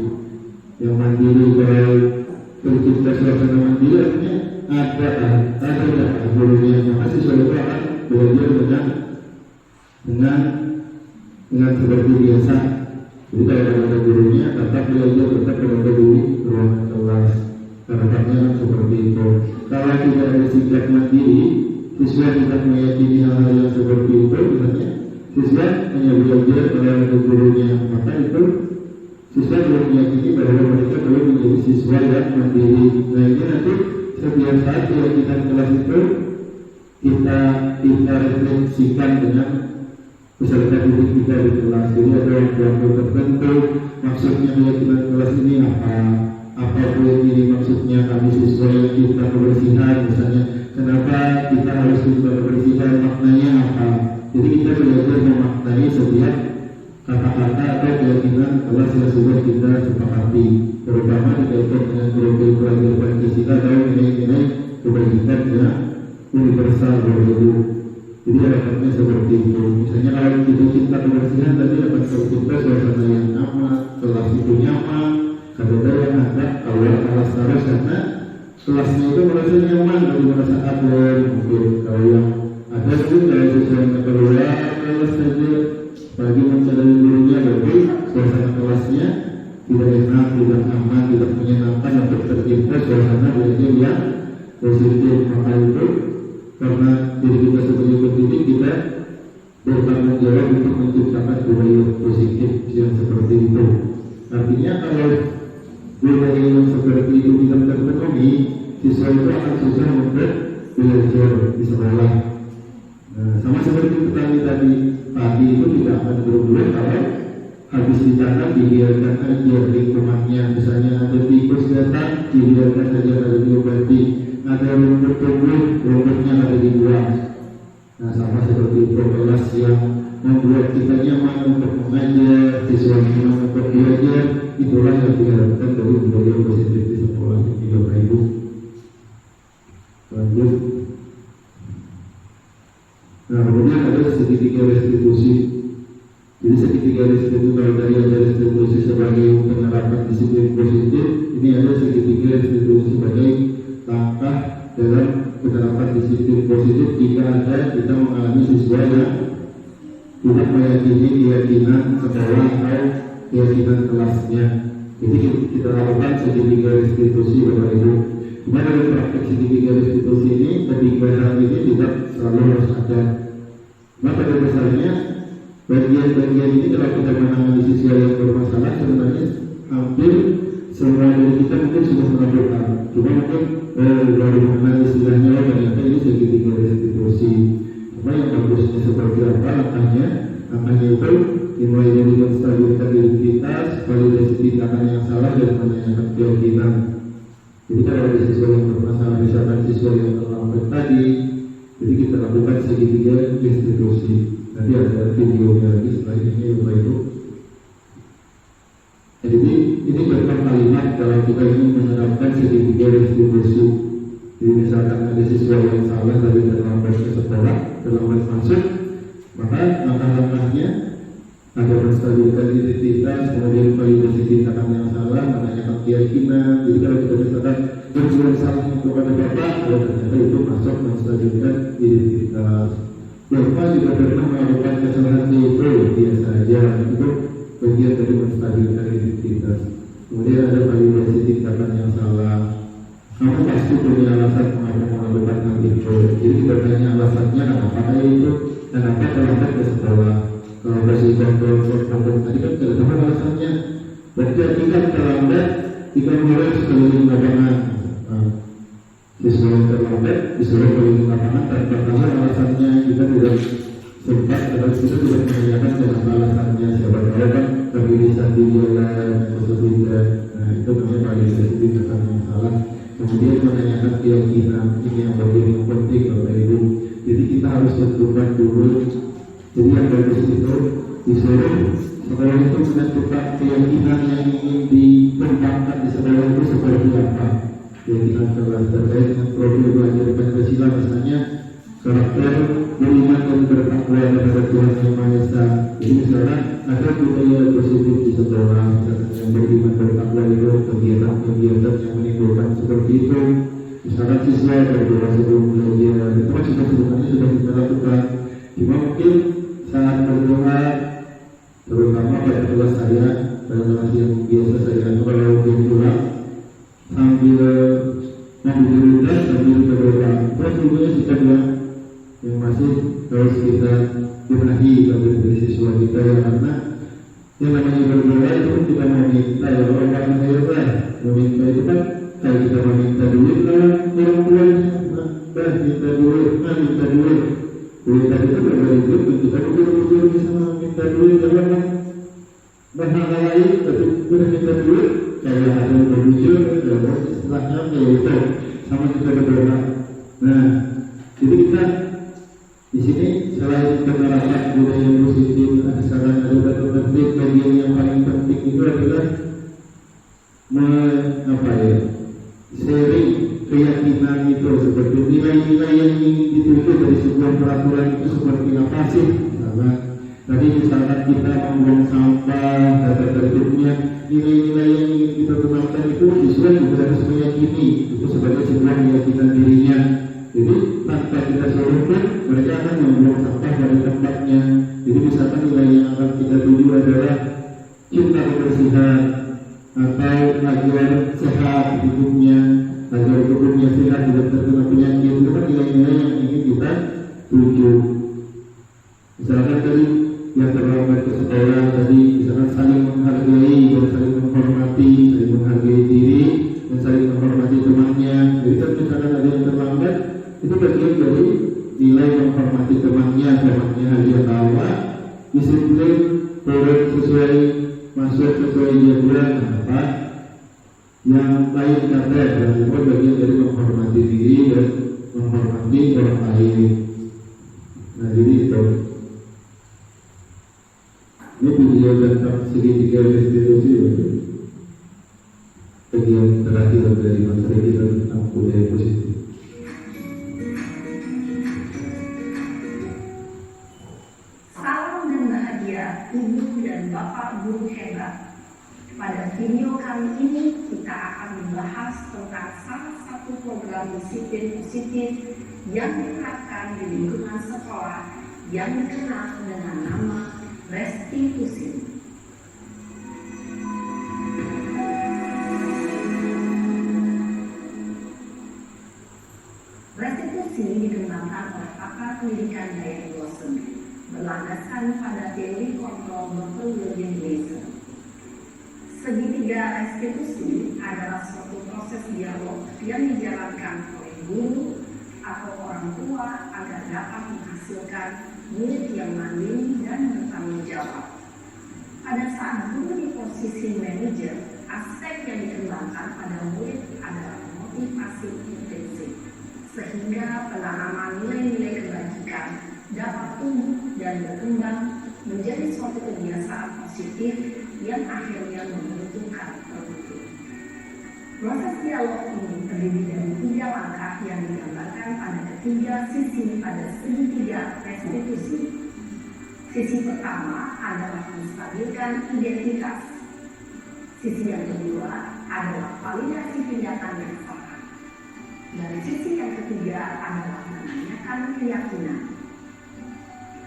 Yang mandiri, kalau tercipta suasana mandiri, artinya ada gurunya, maka siswa itu akan belajar dengan seperti biasa. Jadi kalau ada gurunya, tetap belajar, tetap berada di ruangan kelas. Harapannya seperti itu. Kalau tidak ada sikap mandiri, siswa tidak meyakini hal-hal yang seperti itu, misalnya siswa hanya belajar kalau ada gurunya, maka itu siswa belum meyakini bahwa mereka perlu menjadi siswa yang mandiri. Nah ini nanti setiap saat keyakinan kelas itu kita refleksikan dengan peserta didik kita di kelas. Jadi ada yang tertentu, maksudnya keyakinan kelas ini apa poin ini, maksudnya kami siswa yang cinta kebersihan, misalnya kenapa kita harus cinta kebersihan, maknanya apa. Jadi kita belajar memaknai setiap kata-kata atau keyakinan kelas yang sudah kita sepakati, terutama dikaitkan dengan profil belajar Pancasila atau nilai-nilai kebajikan yang universal begitu. Jadi harapannya seperti itu. Misalnya kalau kita cinta kebersihan, tadi akan tercipta suasana yang aman, kelas itu nyaman. Kadang-kadang yang ada awal kelas harus karena kelasnya itu merasa nyaman, lebih merasa aman. Mungkin kalau yang ada itu kalau sesuatu keluar kelas saja bagi mencari gurunya, berarti suasana kelasnya tidak enak, tidak aman, tidak menyenangkan, untuk tercipta suasana belajar yang positif. Maka itu karena diri kita sebagai pendidik, kita bertanggung jawab untuk menciptakan budaya positif yang seperti itu. Artinya kalau budaya yang seperti itu tidak terpenuhi, siswa itu akan susah untuk belajar di sekolah. Nah, sama seperti petani tadi, padi itu tidak akan berbuah kalau habis ditanam dibiarkan aja lingkungannya. Misalnya ada tikus datang, dibiarkan saja, ada diobati. Ada rumput tumbuh, rumputnya ada dibuang. Nah, sama seperti itu kelas yang membuat kita nyaman untuk mengajar, siswa nyaman untuk belajar, itulah yang diharapkan dari budaya positif di sekolah. Ini Bapak Ibu. Lanjut. Nah, kemudian ada segitiga restitusi. Jadi segitiga restitusi, kalau tadi ada restitusi sebagai penerapan disiplin positif, ini ada segitiga restitusi sebagai langkah dalam penerapan disiplin positif jika ada kita mengalami siswa yang tidak meyakini keyakinan sekolah atau keyakinan kelasnya. Jadi kita lakukan segitiga restitusi Bapak Ibu. Cuma dari praktek segitiga restitusi ini, ketiga hal ini tidak selalu harus ada. Maka pada dasarnya bagian-bagian ini kalau kita menangani siswa yang bermasalah sebenarnya hampir semua dari kita mungkin sudah melakukan. Cuma mungkin baru mengenal istilahnya, ternyata ini segitiga restitusi. Cuma yang bagusnya seperti apa langkahnya? Langkahnya itu dimulai dari menstabilkan identitas, validasi tindakan yang salah dan menanyakan keyakinan. Jadi kalau ada siswa yang bermasalah, misalkan siswa yang terlambat tadi, jadi kita lakukan segitiga restitusi. Nanti ada videonya lagi setelah ini Bapak Ibu. Jadi ini contoh kalimat kalau kita ingin menerapkan segitiga restitusi. Jadi misalkan ada siswa yang salah tadi terlambat ke sekolah, terlambat masuk, maka langkah-langkahnya ada menstabilkan identitas, kemudian validasi tindakan yang salah, menanyakan keyakinan. Jadi kalau kita misalkan berbuat salah kepada Bapak, ternyata itu masuk menstabilkan identitas. Bapak juga pernah melakukan kesalahan itu biasa saja, itu bagian dari menstabilkan identitas. Kemudian ada validasi tindakan yang salah. Kamu pasti punya alasan mengapa melakukan hal itu. Jadi kita tanya alasannya kenapa itu, kenapa terlambat ke sekolah. Kalau masih kontrol tadi kan tidak tahu alasannya. Berarti kita terlambat, kita mulai sekeliling lapangan. Siswa yang terlambat disuruh keliling lapangan tanpa tahu alasannya. Kita tidak sempat atau kita tidak menanyakan kenapa alasannya. Siapa tahu kan terlihat di jalan atau tidak. Nah itu namanya validasi tindakan yang salah. Kemudian menanyakan keyakinan, ini yang bagian yang penting Bapak Ibu. Jadi kita harus tentukan dulu. Jadi yang bagus itu disuruh sekolah itu menentukan keyakinan yang ingin dikembangkan di sekolah itu seperti apa. Keyakinan kelas terkait dengan profil belajar Pancasila, misalnya karakter beriman dan bertakwa kepada Tuhan Yang Maha Esa. Jadi misalnya ada budaya positif di sekolah, misalnya yang beriman bertakwa itu kegiatan-kegiatan yang menimbulkan seperti itu. Misalnya siswa berdoa sebelum belajar, itu kan sebenarnya sudah kita lakukan. Cuma mungkin saat berdoa, terutama pada kelas saya, pada kelas yang biasa saya kalau pulang sambil membuka sambil berdoa. Terus ibunya suka bilang yang masih harus kita benahi dari siswa kita ya, karena yang namanya berdoa itu kita meminta ya orang lain meminta itu kan kayak kita meminta duit lah orang tuanya, minta duit, minta duit. Duit tadi itu berbeda duit, kita betul-betul bisa minta duit dalam hal lain, tapi kita minta duit kayak ada berjujur, istilahnya kayak itu sama kita berdoa. Nah, jadi kita di sini selain menerapkan budaya positif, sekarang ada satu penting bagian yang paling penting itu adalah sharing keyakinan itu seperti nilai-nilai yang ingin dituju dari sebuah peraturan itu seperti apa sih? Misalkan kita membuang sampah, tata tertibnya, nilai-nilai yang ingin kita gunakan itu siswa juga harus meyakini itu sebagai sebuah keyakinan dirinya. Jadi tanpa kita suruh pun mereka akan membuang sampah dari tempatnya. Jadi misalkan nilai yang akan kita tuju adalah cinta kebersihan atau agar sehat hidupnya, agar tubuhnya sehat tidak terkena penyakit. Itu kan nilai-nilai yang ingin kita tuju. Misalkan tadi yang terlambat ke sekolah tadi, misalkan saling menghargai dan saling menghormati, saling menghargai diri dan saling menghormati temannya. Jadi kan misalkan ada yang terlambat, itu bagian dari nilai menghormati temannya hadiah tawa, disiplin, turun sesuai, masuk sesuai jadwal, apa yang lain kata, dan itu bagian dari menghormati diri dan menghormati orang lain. Nah jadi itu. Ini video tentang segitiga restitusi, bagian terakhir dari materi kita tentang budaya positif. Salam dan bahagia Ibu dan Bapak Guru hebat. Pada video kali ini kita akan membahas tentang salah satu program disiplin positif yang diterapkan di lingkungan sekolah yang dikenal dengan nama restitusi. restitusi dikembangkan oleh pakar pendidikan Diane Lawson, berlandaskan pada teori kontrol berpengalaman. Segitiga restitusi adalah suatu proses dialog yang dijalankan oleh guru atau orang tua agar dapat menghasilkan murid yang mandiri dan bertanggung jawab. Pada saat guru di posisi manajer, aspek yang dikembangkan pada murid adalah motivasi intensif, sehingga penanaman nilai-nilai kebajikan dapat tumbuh dan berkembang menjadi suatu kebiasaan positif yang akhirnya menguntungkan produktif. Proses dialog ini terdiri dari 3 langkah yang digambarkan pada ketiga sisi pada segitiga restitusi. Sisi pertama adalah menstabilkan identitas. Sisi yang kedua adalah validasi tindakan yang salah. Dan sisi yang ketiga adalah menanyakan keyakinan.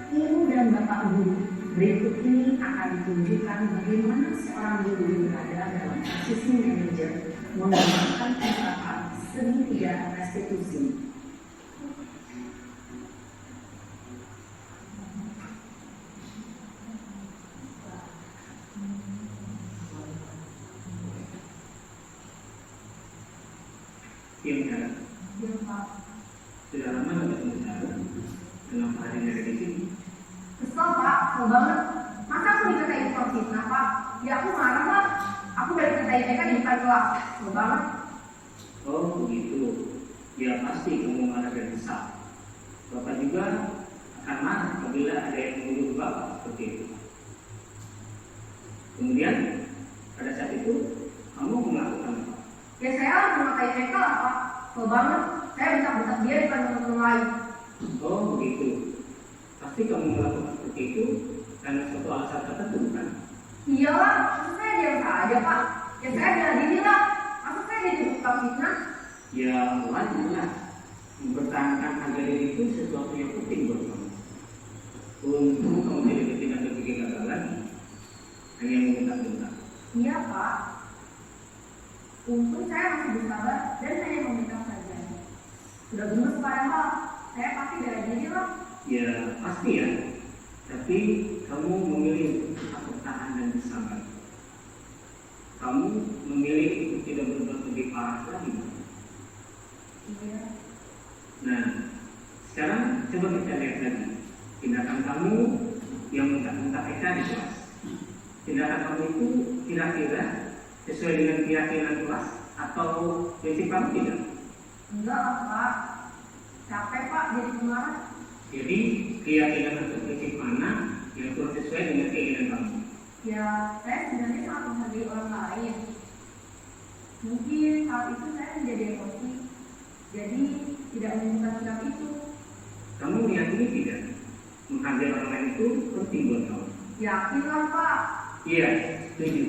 Ibu dan bapak guru, berikut ini akan ditunjukkan bagaimana seorang guru berada dalam posisi manajer menggunakan penerapan segitiga restitusi. Yang sudah lama nggak bicara dengan Pak Hadi dari sini. Kesel Pak, kesel banget. Masa aku dikatain soal fitnah Pak? Ya aku marah Pak. Aku dari katain mereka di depan kelas. Kesel banget. Oh begitu. Ya pasti kamu marah dan kesal. Bapak juga akan marah apabila ada yang menuduh Bapak seperti itu. Kemudian pada saat itu kamu melakukan apa? Ya saya harus memakai mereka lah Pak. Kesel banget. Saya bentak-bentak dia di depan teman-teman lain. Oh begitu. Pasti kamu melakukan seperti itu karena suatu alasan tertentu bukan? Iyalah, maksud saya biasa aja Pak. Ya saya bela diri lah. Maksud saya dituduh tukang fitnah. Ya wajar lah. Mempertahankan harga diri itu sesuatu yang penting buat kamu. Untuk kamu tidak berpikir gagal lagi, hanya meminta-minta. Iya Pak. Untung saya masih bersabar dan hanya meminta saja. Sudah gemes padahal, saya pasti bela diri lah. Ya pasti ya. Tapi kamu memilih untuk tetap bertahan dan bersabar. Kamu memilih untuk tidak berbuat lebih parah lagi. Iya. Nah, sekarang coba kita lihat lagi tindakan kamu yang mentak-mentak Eka di kelas. Tindakan kamu itu kira-kira sesuai dengan keyakinan kelas atau prinsip kamu tidak? Enggak lah Pak. Capek Pak jadi pemarah. Jadi keyakinan atau prinsip mana yang kurang sesuai dengan keinginan kamu? Ya, saya sebenarnya sangat menghargai orang lain. Mungkin saat itu saya menjadi emosi, jadi tidak menemukan sikap itu. Kamu meyakini tidak menghargai orang lain itu penting buat kamu? Yakinlah Pak. Iya, setuju.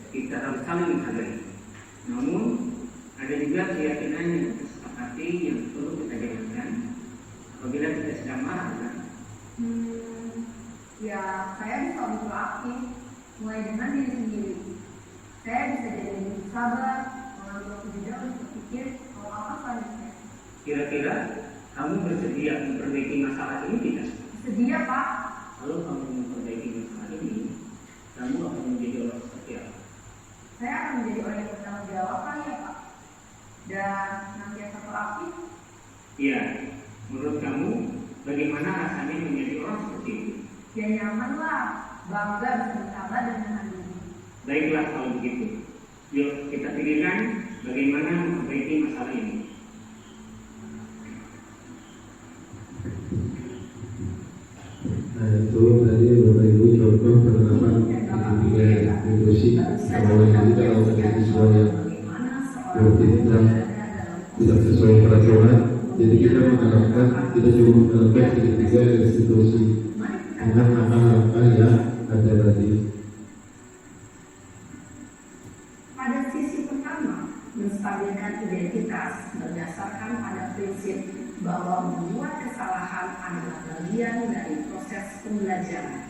Kita harus saling menghargai. Namun ada juga keyakinan yang disepakati yang perlu kita jalankan apabila kita sedang marah, kan? Ya, saya bisa lebih proaktif, mulai dengan diri sendiri. Saya bisa jadi lebih sabar, mengambil waktu jeda untuk berpikir kalau apa selanjutnya. Kira-kira kamu bersedia memperbaiki masalah ini tidak? Sedia Pak. Kalau kamu memperbaiki masalah ini, kamu akan menjadi orang seperti apa? Saya akan menjadi orang yang bertanggung jawab kali ya Pak. Dan senantiasa proaktif. Iya, menurut kamu bagaimana rasanya menjadi orang seperti itu? Ya nyaman lah, bangga bisa bersabar dan menahan diri. Baiklah kalau begitu. Yuk kita pikirkan bagaimana memperbaiki masalah ini. Nah itu tadi Bapak Ibu contoh penerapan segitiga restitusi. Kalau ini kalau menjadi sesuatu yang tidak sesuai peraturan, jadi kita menerapkan, kita coba menerapkan segitiga restitusi dengan langkah-langkah yang ada tadi. Pada sisi pertama, menstabilkan identitas berdasarkan pada prinsip bahwa membuat kesalahan adalah bagian dari proses pembelajaran.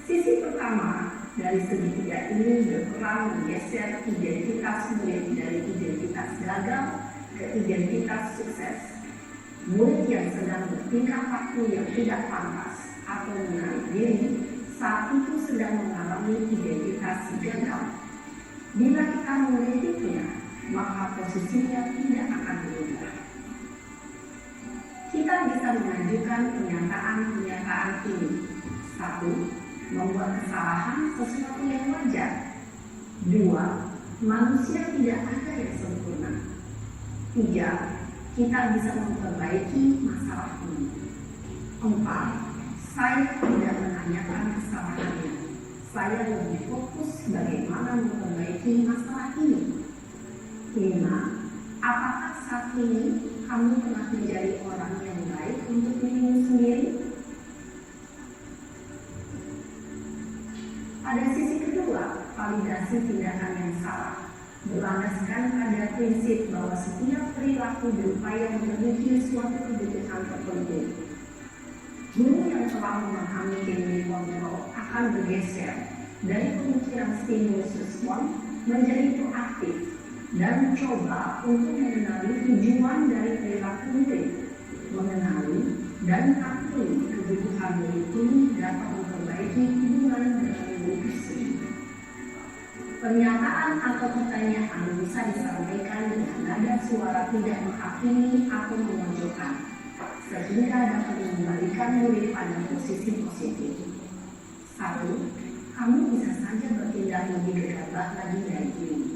Sisi pertama dari segitiga ini berperan menggeser identitas murid dari identitas gagal ke identitas sukses. Murid yang sedang bertingkah laku yang tidak pantas atau menarik diri saat itu sedang mengalami identitas gagal. Bila kita mengkritiknya, maka posisinya tidak akan berubah. Kita bisa mengajukan pernyataan-pernyataan ini. 1. Membuat kesalahan sesuatu yang wajar. 2. Manusia tidak ada yang sempurna. 3. Kita bisa memperbaiki masalah ini. 4. Saya tidak menanyakan kesalahannya. Saya lebih fokus bagaimana memperbaiki masalah ini. 5. Apakah saat ini kamu telah menjadi orang yang baik untuk dirimu sendiri? Pada sisi kedua, validasi tindakan yang salah berlandaskan pada prinsip bahwa setiap perilaku berupaya memenuhi suatu kebutuhan tertentu. Guru yang telah memahami teori kontrol akan bergeser dari pemikiran stimulus respon menjadi proaktif dan mencoba untuk mengenali tujuan dari perilaku murid, mengenali dan mengakui kebutuhan murid ini dapat memperbaiki hubungan dengan murid tersebut. Pernyataan atau pertanyaan bisa disampaikan dengan nada suara tidak menghakimi atau memojokkan, sehingga dapat mengembalikan murid pada posisi positif. 1. Kamu bisa saja bertindak lebih gegabah lagi dari ini.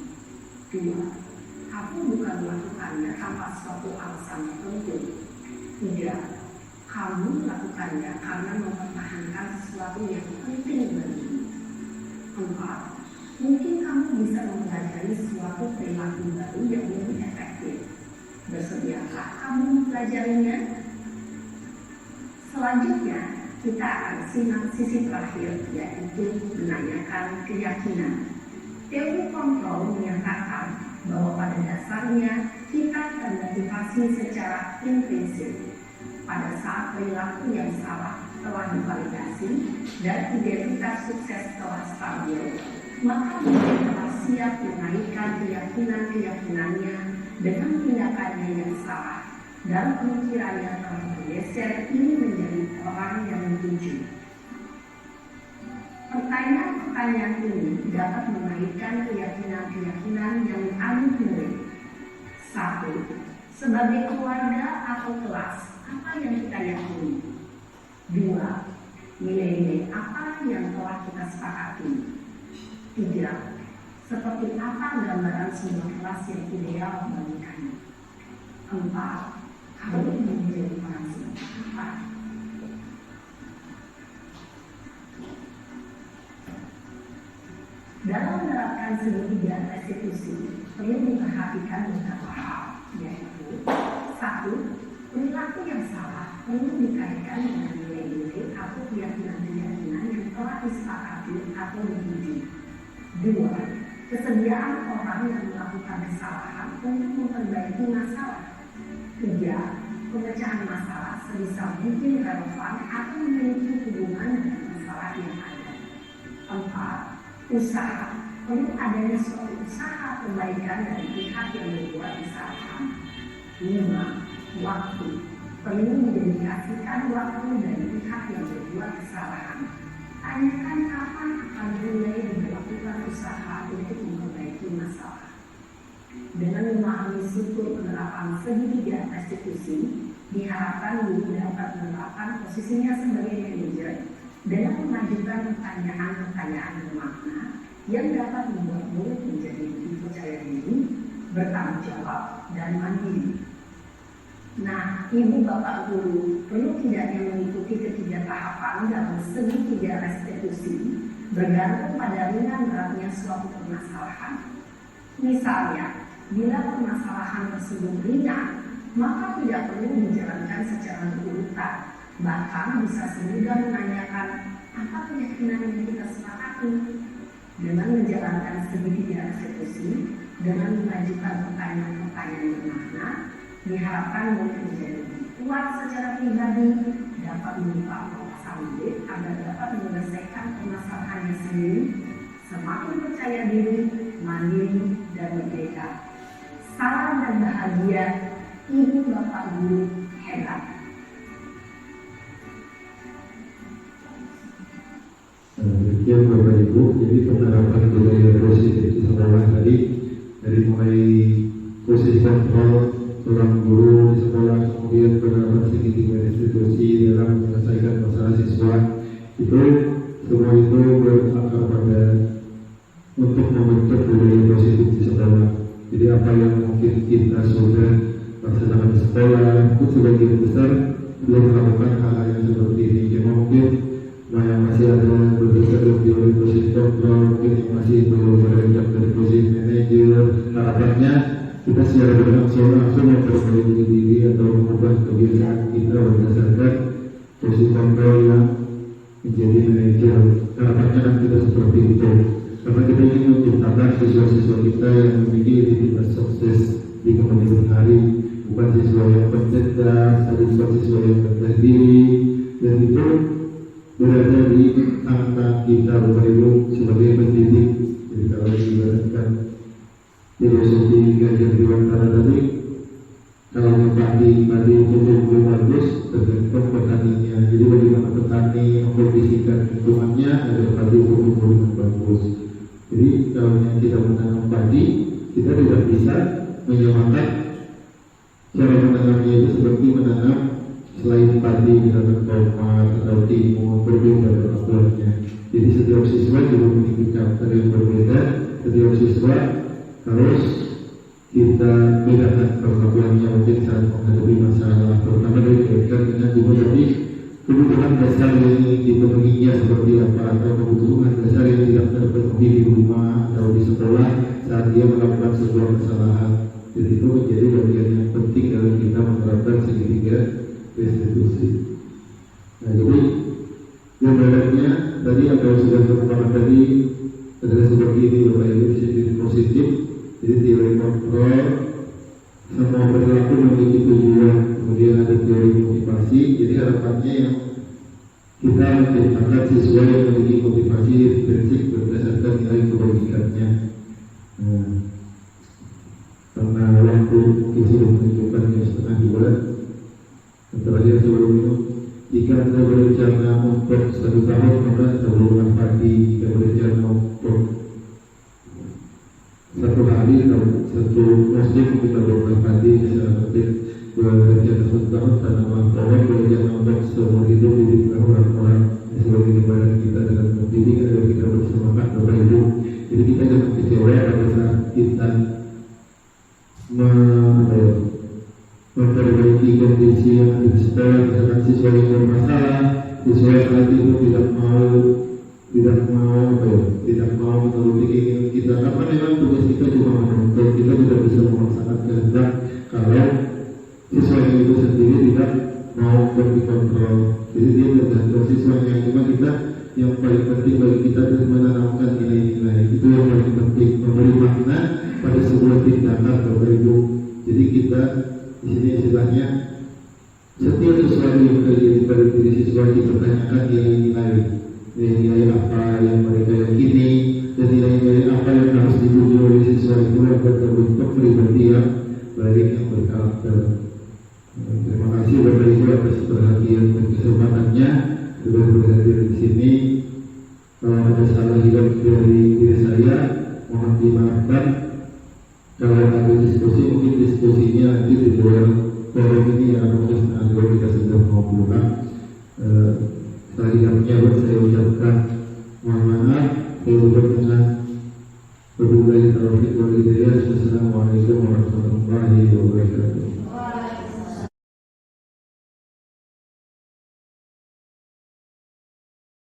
2. Kamu bukan melakukannya tanpa suatu alasan tertentu. 3. Kamu melakukannya karena mempertahankan sesuatu yang penting bagimu. 4. Mungkin kamu bisa mempelajari suatu perilaku baru yang lebih efektif. Bersediakah kamu mempelajarinya? Selanjutnya, kita akan simak sisi terakhir, yaitu menanyakan keyakinan. Teori kontrol menyatakan bahwa pada dasarnya kita termotivasi secara implisit. Pada saat perilaku yang salah telah divalidasi dan identitas sukses telah stabil, maka murid telah siap menaikkan keyakinan-keyakinannya dengan tindakannya yang salah dan pemikirannya telah bergeser ini menjadi orang yang dituju. Pertanyaan-pertanyaan ini dapat menaikkan keyakinan-keyakinan yang dianut murid. 1. Sebagai keluarga atau kelas, apa yang kita yakini? 2. Nilai-nilai apa yang telah kita sepakati? 3. Seperti apa gambaran sebuah kelas yang ideal bagi kami? 4. Kamu ingin menjadi orang seperti apa? Dalam menerapkan segitiga restitusi, perlu diperhatikan beberapa hal, yaitu 1. Perilaku yang salah perlu dikaitkan dengan nilai-nilai atau keyakinan-keyakinan yang telah disepakati atau dituju. 2. Kesediaan orang yang melakukan kesalahan untuk memperbaiki masalah. 3. Pemecahan masalah sebisa mungkin relevan atau memiliki hubungan dengan masalah yang ada. 4. Usaha. Perlu adanya suatu usaha perbaikan dari pihak yang berbuat kesalahan. 5. Waktu. Perlu mendedikasikan waktu dari pihak yang berbuat kesalahan. Tanyakan kapan akan mulai dilakukan usaha untuk memperbaiki masalah. Dengan memahami struktur penerapan segitiga restitusi, diharapkan guru dapat menerapkan posisinya sebagai manajer dengan mengajukan pertanyaan-pertanyaan bermakna yang dapat membuat murid menjadi lebih percaya diri, bertanggung jawab, dan mandiri. Nah, ibu bapak guru perlu tidaknya mengikuti ketiga tahapan dalam segitiga restitusi bergantung pada ringan beratnya suatu permasalahan. Misalnya, bila permasalahan tersebut ringan, maka tidak perlu dijalankan secara berurutan. Bahkan bisa semudah menanyakan apa keyakinan yang kita sepakati. Dengan menjalankan segitiga restitusi, dengan mengajukan pertanyaan-pertanyaan bermakna, diharapkan murid menjadi lebih kuat secara pribadi, dapat membuka wawasan murid agar dapat menyelesaikan permasalahannya sendiri, semakin percaya diri, mandiri, dan merdeka. Salam dan bahagia Ibu Bapak Guru hebat. Demikian Bapak Ibu, jadi penerapan budaya positif di sekolah tadi dari mulai posisi kontrol seorang guru di sekolah, kemudian penerapan segitiga institusi dalam menyelesaikan masalah siswa, itu semua itu berakar pada untuk membentuk budaya positif di sekolah. Jadi apa yang mungkin kita sudah laksanakan di sekolah, itu sebagian besar belum melakukan hal-hal yang seperti ini. Cuma mungkin yang masih ada berbeda dari posisi kontrol, mungkin yang masih belum beranjak dari posisi manajer. Harapannya kita secara langsung memperbaiki diri atau mengubah kebiasaan kita berdasarkan posisi kontrol yang menjadi manajer. Harapannya kan kita seperti itu, karena kita ingin menciptakan siswa-siswa kita yang memiliki identitas sukses di kemudian hari, bukan siswa yang pencerdas, tapi siswa yang rendah diri, dan itu berada di tangan kita Bapak Ibu sebagai pendidik. Jadi kalau diibaratkan filosofi Gajah Dewantara tadi, kalau padi itu tumbuh bagus tergantung petaninya. Jadi bagaimana petani mengkondisikan lingkungannya agar padi itu tumbuh dengan bagus. Jadi kalau kita menanam padi, kita tidak bisa menyamakan cara menanamnya itu seperti menanam selain padi misalkan tomat atau timun, berbeda perlakuannya. Jadi setiap siswa juga memiliki karakter yang berbeda. Setiap siswa harus kita bedakan perlakuannya mungkin saat menghadapi masalah, terutama dari kaitan dengan juga tadi kebutuhan dasar yang ingin dipenuhinya seperti apa, atau kebutuhan dasar yang tidak terpenuhi di rumah atau di sekolah saat dia melakukan sebuah kesalahan. Jadi itu menjadi bagian yang penting dalam kita menerapkan segitiga restitusi. Nah, jadi gambarannya tadi atau sudah terutama tadi adalah seperti ini Bapak Ibu, disiplin positif. Jadi teori kontrol, semua perilaku memiliki tujuan, kemudian ada teori motivasi. Jadi harapannya yang kita menciptakan siswa yang memiliki motivasi prinsip berdasarkan nilai kebajikannya. Nah, karena waktu mungkin sudah menunjukkan yang setengah bulan. Terakhir sebelum itu, jika Anda berencana untuk 1 tahun maka sebelum pagi, jika berencana untuk 1 hari atau 1 musim kita berulang pagi, misalnya penting berencana 1 tahun tanaman pohon, berencana untuk seumur hidup di orang-orang sebagai gambaran kita dalam mendidik agar kita bersemangat Bapak Ibu. Jadi kita jangan kecewa pada saat kita memperbaiki kondisi yang ada di sekolah, misalkan siswa yang bermasalah, siswa yang saat itu tidak mau menuruti keinginan kita, karena memang tugas kita cuma menuntut, kita tidak bisa memaksakan kehendak kalau siswa yang itu sendiri tidak mau dikontrol. Jadi dia tergantung siswanya, cuma kita yang paling penting bagi kita adalah menanamkan nilai-nilai. Itu yang paling penting, memberi makna pada sebuah tindakan Bapak Ibu. Jadi kita di sini istilahnya setiap sesuatu yang terjadi pada diri siswa dipertanyakan nilai-nilai apa yang mereka yakini dan nilai-nilai apa yang harus dipuji oleh siswa itu agar terbentuk pribadi yang baik yang berkarakter. Terima kasih Bapak Ibu atas perhatian dan kesempatannya sudah berhadir di sini. Kalau ada salah hilaf dari diri saya, mohon dimaafkan. Kalau ada diskusi, mungkin diskusinya nanti di luar forum ini yang mungkin setengah kita sudah mau pulang. Selanjutnya saya ucapkan mohon maaf, saya dengan berbagai taufiq wal hidayah.